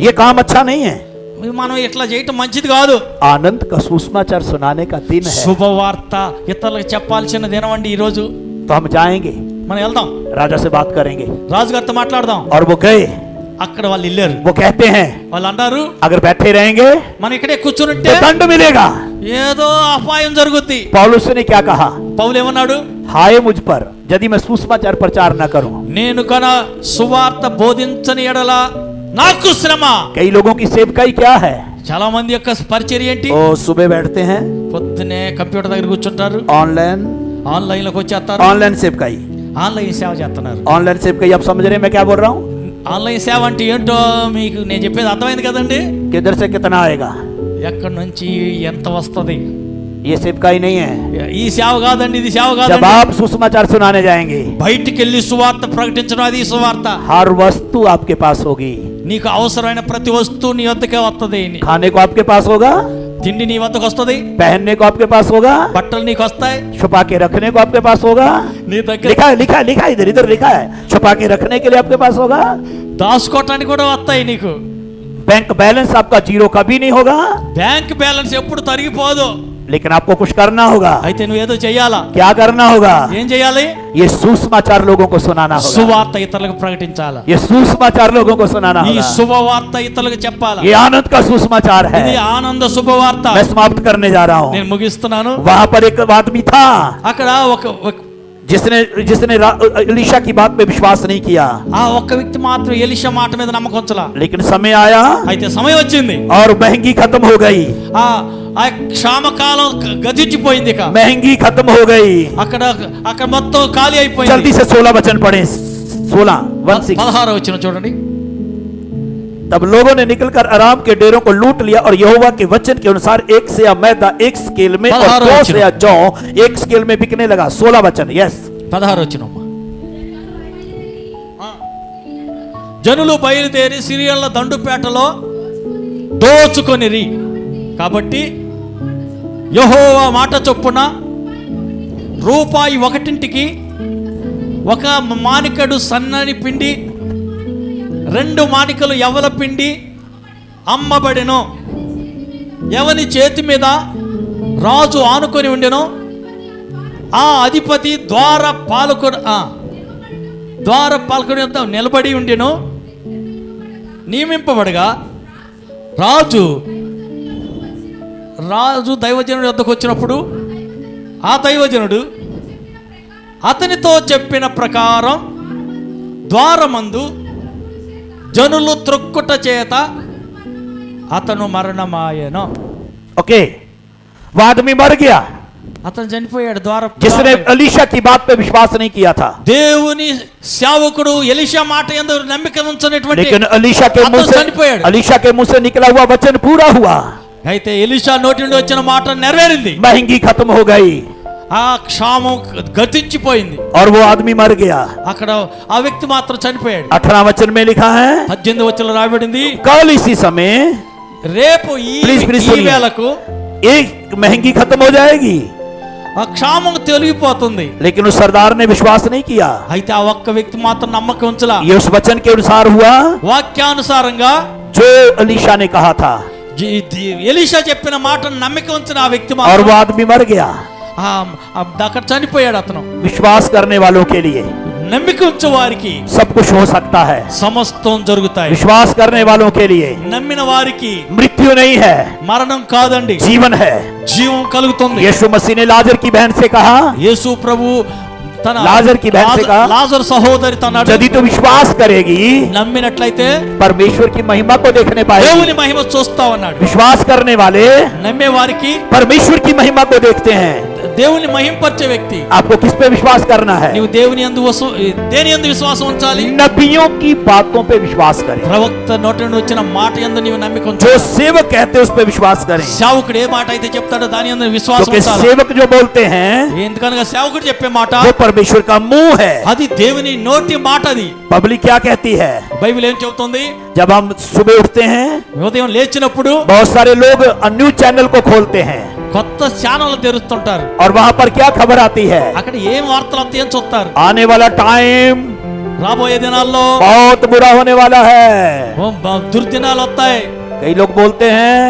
ये काम अच्छा नहीं है మనం ఇట్లా చేయటం మంచిది కాదు. आनंद का सुसमाचार सुनाने का दिन है శుభవార్త ఇతరులకు చెప్పాల్సిన దినం అండి ఈ రోజు. तो हम जाएंगे మనం వెళ్దాం, राजा से बात करेंगे రాజుగారితో మాట్లాడదాం. और वो गए అక్కడ వాళ్ళు వెళ్ళారు. वो कहते हैं వాళ్ళు అన్నారు, अगर बैठे रहेंगे మనం ఇక్కడే కూర్చుంటే तो दंड मिलेगा ఏదో అపాయం జరుగుద్ది. पौलुस ने क्या कहा పౌలు ఏమన్నాడు? हाय मुझ पर यदि मैं सुसमाचार प्रचार न करूं నేను కన సువార్త బోధించని ఎడల నాకు శ్రమ. कई लोगों की सेवकाई क्या है చాలా మంది యొక్క పరిచర్య ఏంటి? वो सुबह बैठते हैं పొద్దునే కంప్యూటర్ దగ్గర కూర్చుంటారు, ऑनलाइन ఆన్లైన్ లోకి వచ్చేస్తారు, ऑनलाइन सेवकाई ఆన్లైన్ సేవ చేస్తున్నారు. ऑनलाइन सेवकाई आप समझ रहे हैं मैं क्या बोल रहा हूँ ఆన్లైన్ సేవ అంటే ఏంటో మీకు నేను చెప్పేది అర్థమైంది కదండి. किधर से कितना आएगा ఎక్కడి నుంచి ఎంత వస్తది? ये सेवकाई नहीं है ఈ సేవ కాదండి, ఇది సేవ जब కాదండి. आप सुसमाचार सुनाने जाएंगे బయటికి వెళ్ళి సువార్త ప్రకటించడం అది సువార్త. हर वस्तु आपके पास होगी నీకు అవసరమైన ప్రతి వస్తువు నీ వద్దకే వస్తది. खाने को आपके पास होगा తిండి నీ వద్దకు వస్తది, पहनने को आपके पास होगा బట్టలు నీకు వస్తాయి, छुपा के रखने को आपके पास होगा నీ దగ్గర लिखा है लिखा है लिखा है इधर इधर लिखा है छुपा के रखने के लिए आपके पास होगा దాచుకోవటానికి కూడా వస్తాయి నీకు. बैंक बैलेंस आपका जीरो कभी नहीं होगा బ్యాంక్ బ్యాలెన్స్ ఎప్పుడు తరిగిపోదు. लेकिन आपको कुछ करना होगा అయితే నువ్వేదో చెయ్యాలా. क्या करना होगा ఏం చేయాలి? ये सुसमाचार लोगों को सुनाना होगा సువార్త ఇతరులకు ప్రకటించాలా. ये सुसमाचार लोगों को सुनाना ఈ होगा శుభవార్త ఇతరులకు చెప్పాలా. ये आनंद का सुसमाचार ఇది है ఆనంద శుభవార్త. मैं समाप्त करने जा रहा हूँ నేను ముగిస్తున్నాను. वहां पर एक आदमी था అక్కడ ఒక जिसने जिसने एलीशा की बात पे विश्वास नहीं किया ఆ ఒక్క వ్యక్తి మాత్రం ఎలీషా మాట మీద నమ్మకం ఉంచలా. लेकिन समय आया అయితే సమయం వచ్చింది, और महंगी खत्म हो गई ఆ ఆ క్షామకాలం గతించిపోయింది. ఇక महंगी खत्म हो गई అక్కడ అక్కడ మొత్తం ఖాళీ అయిపోయింది. जल्दी से 16 वचन पढ़े 16 1 6 16 వచ్చిన చూడండి. तब लोगों ने निकलकर आराम के डेरों को लूट लिया और यहोवा के वचन के अनुसार एक से या मैदा एक स्केल में और 2 से या जौ एक स्केल में बिकने लगा 16 वचन यस 16 వచ్చిన జనులు బయలుదేరి సిరియన్ల దండుపేటలో దోచుకొనిరి. కాబట్టి యెహోవా మాట చొప్పున రూపాయి ఒకటింటికి ఒక మానికడు సన్నని పిండి 2 మానికలు యవల పిండి అమ్మబడెను. ఎవని చేతి మీద రాజు ఆనుకొని ఉండెను ఆ అధిపతి ద్వార పాలకుని వద్ద నిలబడి ఉండెను. నియమింపబడగా రాజు దైవజనుడి వద్దకు వచ్చినప్పుడు ఆ దైవజనుడు అతనితో చెప్పిన ప్రకారం ద్వారమందు జనులు త్రొక్కుట చేత అతను మరణమాయెను. ओके वो आदमी मर गया అతను చనిపోయాడు. जिसने एलीशा की बात पे विश्वास नहीं किया था దేవుని సేవకుడు ఎలీషా మాట యందు నమ్మిక ఉంచనటువంటి लेकिन एलीशा చనిపోయాడు. के मुंह से निकला हुआ वचन पूरा हुआ అయితే ఎలీషా నోటి నుండి వచ్చిన మాట నెరవేరింది. महंगी खत्म हो गई ఆ క్షామం గతించిపోయింది. और वो आदमी मर गया అక్కడ ఆ వ్యక్తి మాత్రం చనిపోయాడు. 18 वचन में लिखा है 18 వచనంలో రాయబడింది, कल इसी समय రేపు ఈ सुनिए। వేళకు एक महंगी खत्म हो जाएगी ఆ క్షామం తొలగిపోతుంది. लेकिन उस सरदार ने विश्वास नहीं किया అయితే ఆ ఒక్క వ్యక్తి మాత్రం నమ్మకం ఉంచలా. ये उस वचन के अनुसार हुआ వాక్యానుసారంగా जो एलीशा ने कहा था ఎలీషా చెప్పిన మాటను నమ్మిక ఉంచిన ఆ వ్యక్తి और మాత్రం वो आदमी मर गया అక్కడ చనిపోయాడు. అతను विश्वास करने वालों के लिए నమ్మిక ఉంచే వారికి सब कुछ हो सकता है సమస్తం జరుగుతాయి. विश्वास करने वालों के लिए నమ్మిన వారికి मृत्यु नहीं है మరణం కాదండి, जीवन है జీవం కలుగుతుంది. यीशु मसीह ने लाजर की बहन से कहा యేసు ప్రభు తన लाजर की बहन से कहा లాజరు సహోదరి తన్నాడు, यदि तू विश्वास करेगी నమ్మినట్లయితే परमेश्वर की महिमा को देखने पाएगी దేవుని మహిమ చూస్తావన్నాడు. विश्वास करने वाले నమ్మే వారికి परमेश्वर की महिमा को देखते हैं దేవుని మహింపరిచే వ్యక్తి. आपको किस पे विश्वास करना है? నీవు దేవుని యందు దేని యందు విశ్వాసం ఉంచాలి? नबियों की बातों पे विश्वास करें. ప్రవక్త నోటి నుండి వచ్చిన మాట యందు నీవు నమ్మిక जो ఉంచాలి. सेवक कहते हैं उस पे विश्वास करें. సేవకుడు ఏ మాట అయితే చెప్తాడో దాని యందు విశ్వాసం क्योंकि ఉంచాలి. सेवक जो बोलते हैं ఎందుకనగా సేవకుడు చెప్పే మాట वो परमेश्वर का मुंह है. అది దేవుని నోటి మాట. అది पब्लिक क्या कहती है? బైబిల్ ఏం చెబుతుంది? जब हम सुबह उठते हैं ఉదయం లేచినప్పుడు बहुत सारे लोग न्यूज चैनल को खोलते हैं కొత్త ఛానల్ తెరుస్తుంటారు. और वहां पर क्या खबर आती है? అక్కడ ఏం వార్తలు వస్తాయో చూస్తారు. आने वाला टाइम రాబోయే దినాల్లో बहुत बुरा होने वाला है. దుర్దినాలు వస్తాయి. कई लोग बोलते हैं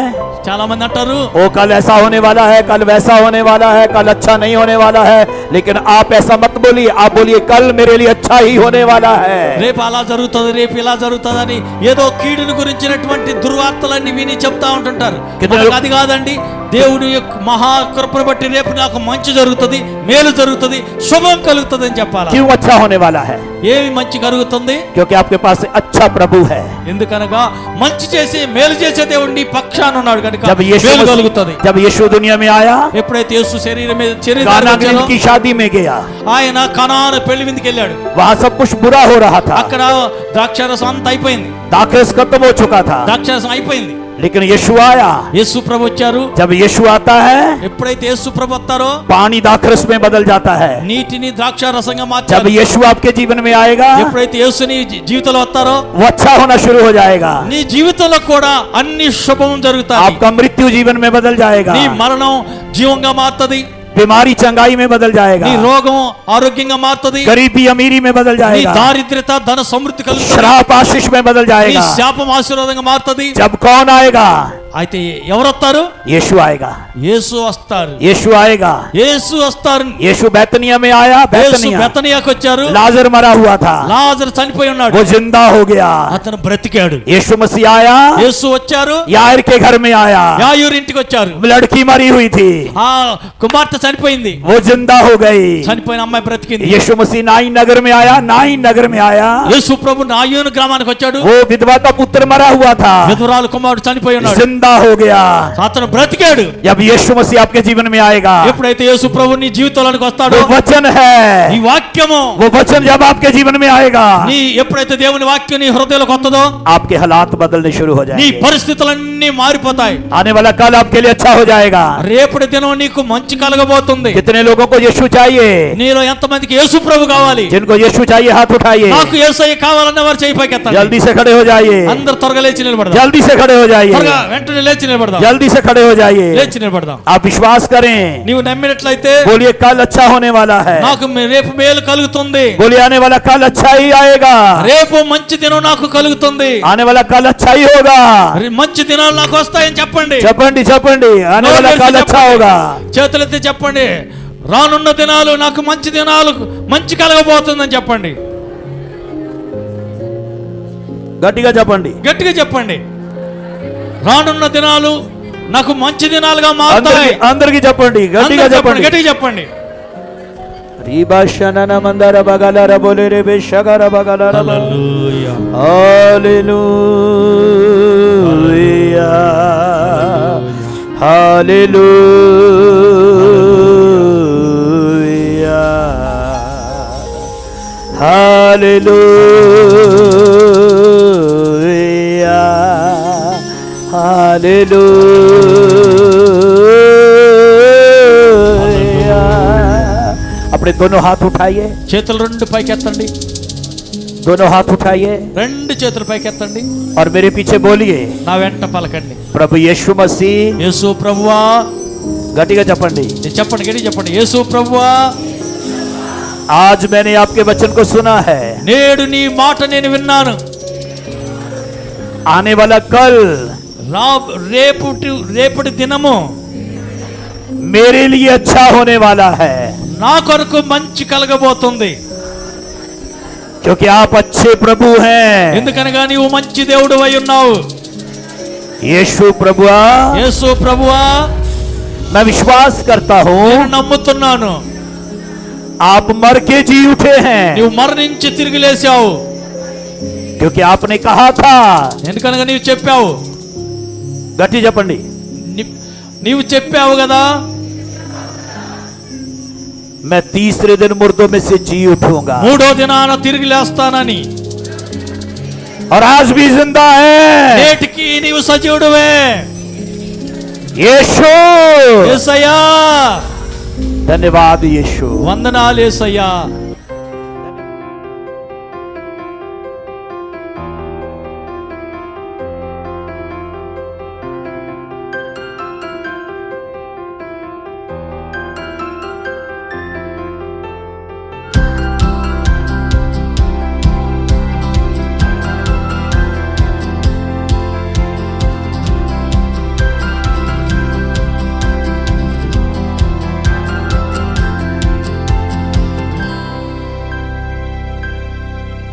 చాలా మంది అంటారు ओ कल ऐसा होने वाला है, कल वैसा होने वाला है, कल अच्छा नहीं होने वाला है. लेकिन आप ऐसा मत बोलिए, आप बोलिए कल मेरे लिए अच्छा ही होने वाला है. రేపు అలా జరుగుతుంది, రేపు ఇలా జరుగుతుందని ఏదో కీడుని గురించినటువంటి దుర్వార్తలన్నీ విని చెప్తా ఉంటుంటారు. మనకు అది కాదండి. దేవుని యొక్క మహా కృపను బట్టి రేపు నాకు మంచి జరుగుతుంది, మేలు జరుగుతుంది, శుభం కలుగుతుంది అని చెప్పాలి. क्यों अच्छा होने वाला है? ఏమి మంచి కలుగుతుంది? क्योंकि आपके पास अच्छा प्रभु है. ఎందుకనగా మంచి చేసి మేలు చేసే దేవుడు నీ పక్షాన ఉన్నాడు కనుక जब यीशु మేలు కలుగుతుంది. जब यीशु दुनिया में आया, ఎప్పుడైతే యేసు శరీరం काना की शादी में गया, ఆయన కనాను పెళ్లి విందుకి వెళ్ళాడు. वहां सब कुछ बुरा हो रहा था. అక్కడ ద్రాక్షారసం అంతా అయిపోయింది, दाखरस खत्म हो चुका था. ద్రాక్షారసం అయిపోయింది. लेकिन यीशु आया. యేసు ప్రభు వచ్చారు. जब यीशु आता है ఎప్పుడైతే యేసు ప్రభు వస్తారో पानी दाखरस में बदल जाता है. నీటిని ద్రాక్షారసంగా जब మార్చారు. यीशु आपके जीवन में आएगा ఎప్పుడైతే యేసు నీ జీవితంలో వస్తారో वो अच्छा होना शुरू हो जाएगा. నీ జీవితంలో కూడా అన్ని శుభం జరుగుతాయి. आपका मृत्यु जीवन में बदल जाएगा. నీ మరణం జీవంగా మారుతుంది. बीमारी चंगाई में बदल जाएगा. నీ రోగం ఆరోగ్యంగా మారుతుంది. गरीबी अमीरी में बदल నీ जाएगा. దారిద్ర్యత ధన సమృద్ధి కలుగుతుంది. श्राप आशीष में बदल నీ जाएगा. శాపం ఆశీర్వాదంగా మారుతుంది. जब कौन आएगा? అయితే ఎవరు వస్తారు? यीशु आएगा. యేసు వస్తారు. यीशु आएगा. యేసు వస్తారు. यीशु बैतनिया में आया. యేసు बैतनिया బెతనియాకు వచ్చారు. लाजर मरा हुआ था, లాజరు చనిపోయి ఉన్నాడు, वो जिंदा हो गया. అతను బ్రతికాడు. यीशु मसीह आया. యేసు వచ్చారు. याईर के घर में आया. యాయూరు ఇంటికి వచ్చారు. लड़की मरी हुई थी, ఆ కుమార్తె చనిపోయింది, वो जिंदा हो गई. చనిపోయిన అమ్మాయి బ్రతికింది. यीशु मसीह नाइन नगर में आया. नाइन नगर में आया. యేసు ప్రభు నాయోను గ్రామానికి వచ్చాడు. वो विधवा का पुत्र मरा हुआ था, విధవరాలు కుమారుడు చనిపోయి ఉన్నాడు, जिंदा हो गया. అతను బ్రతికాడు. जब यीशु मसीह आपके जीवन में आएगा, ఎప్పుడైతే యేసు ప్రభు నీ జీవితంలోకి వస్తాడో वो वचन है, ఈ వాక్యము वो वचन जब आपके जीवन में आएगा, నీ ఎప్పుడైతే దేవుని వాక్యం నీ హృదయంలోకి వస్తుందో आपके हालात बदलने शुरू हो నీ जाएंगे. పరిస్థితులన్నీ మారిపోతాయి. आने वाला कल आपके लिए अच्छा हो जाएगा. రేపటి దినం నీకు మంచి కలగబోతుంది. कितने लोगों को यीशु चाहिए? నీలో ఎంతమందికి యేసు ప్రభు కావాలి? जिनको यीशु चाहिए हाथ उठाइए. నాకు యేసయ్య కావాలన్న వారు చేయి పైకెత్తండి. जल्दी से खड़े हो जाइए. అందరూ త్వరగా లేచి నిలబడదాం. जल्दी से खड़े हो जाइए. త్వరగా వెంటనే లేచి నిలబడదాం. जल्दी से खड़े हो जाइए. లేచి నిలబడదాం. आप विश्वास करें. నీవు నమ్మినట్లయితే बोलिए कल अच्छा होने वाला है. నాకు రేపు మేలు కలుగుతుంది. बोलिए आने वाला कल अच्छा ही आएगा. రేపు మంచి దినం నాకు కలుగుతుంది. आने वाला कल अच्छा ही होगा. మంచి దినాలు నాకు వస్తాయని చెప్పండి. चपंडी चपंडी आने वाला कल अच्छा होगा. చేతులెత్తి చెప్పండి, రానున్న దినాలు నాకు మంచి దినాలు మంచి కలగబోతుందని చెప్పండి. గట్టిగా చెప్పండి. గట్టిగా చెప్పండి, రానున్న దినాలు నాకు మంచి దినాలుగా మారుతాయి. అందరికి చెప్పండి. గట్టిగా చెప్పండి. గట్టిగా చెప్పండి. రీబాషనన మందర బగలర బోలేరే బెషగర బగలర హల్లెలూయా హల్లెలూయా హల్లెలూయా హల్లెలూయా హల్లెలూయా. अपने दोनों हाथ उठाइए. చేతులు రెండు పైకెత్తండి. दोनों हाथ उठाइए రెండు చేతులు పైకెత్తండి. और मेरे पीछे बोलिए, నా వెంట పలకండి, प्रभु यीशु मसीह. యేసు ప్రభువా. गट्टिगा చెప్పండి. చెప్పండి, గట్టిగా చెప్పండి. యేసు ప్రభువా, आज मैंने आपके वचन को सुना है. నేడు నీ మాట నేను విన్నాను. आने वाला कल రేపటి దినము मेरे लिए अच्छा होने वाला है, నా కొరకు మంచి కలగబోతుంది. क्योंकि आप अच्छे प्रभु हैं. ఎందుకనగా నీవు మంచి దేవుడు అయి ఉన్నావు. यीशु प्रभुआ, యేసు ప్రభువా, मैं विश्वास करता हूँ నేను నమ్ముతున్నాను. आप मर के जी उठे हैं, నీవు మరణించి తిరిగి లేచావు. क्योंकि आपने कहा था. ఎందుకనగా నీవు చెప్పావు. గట్టి చెప్పండి. నీవు చెప్పావు కదా, मैं तीसरे दिन मुर्दों में से जी उठूंगा। మూడో దినాన తిరిగి లేస్తానని, और आज भी जिंदा है। నేటికి నీవు సజీవుడువే यीशु, యేసయ్యా, धन्यवाद यीशु। వందనాలు యేసయ్యా।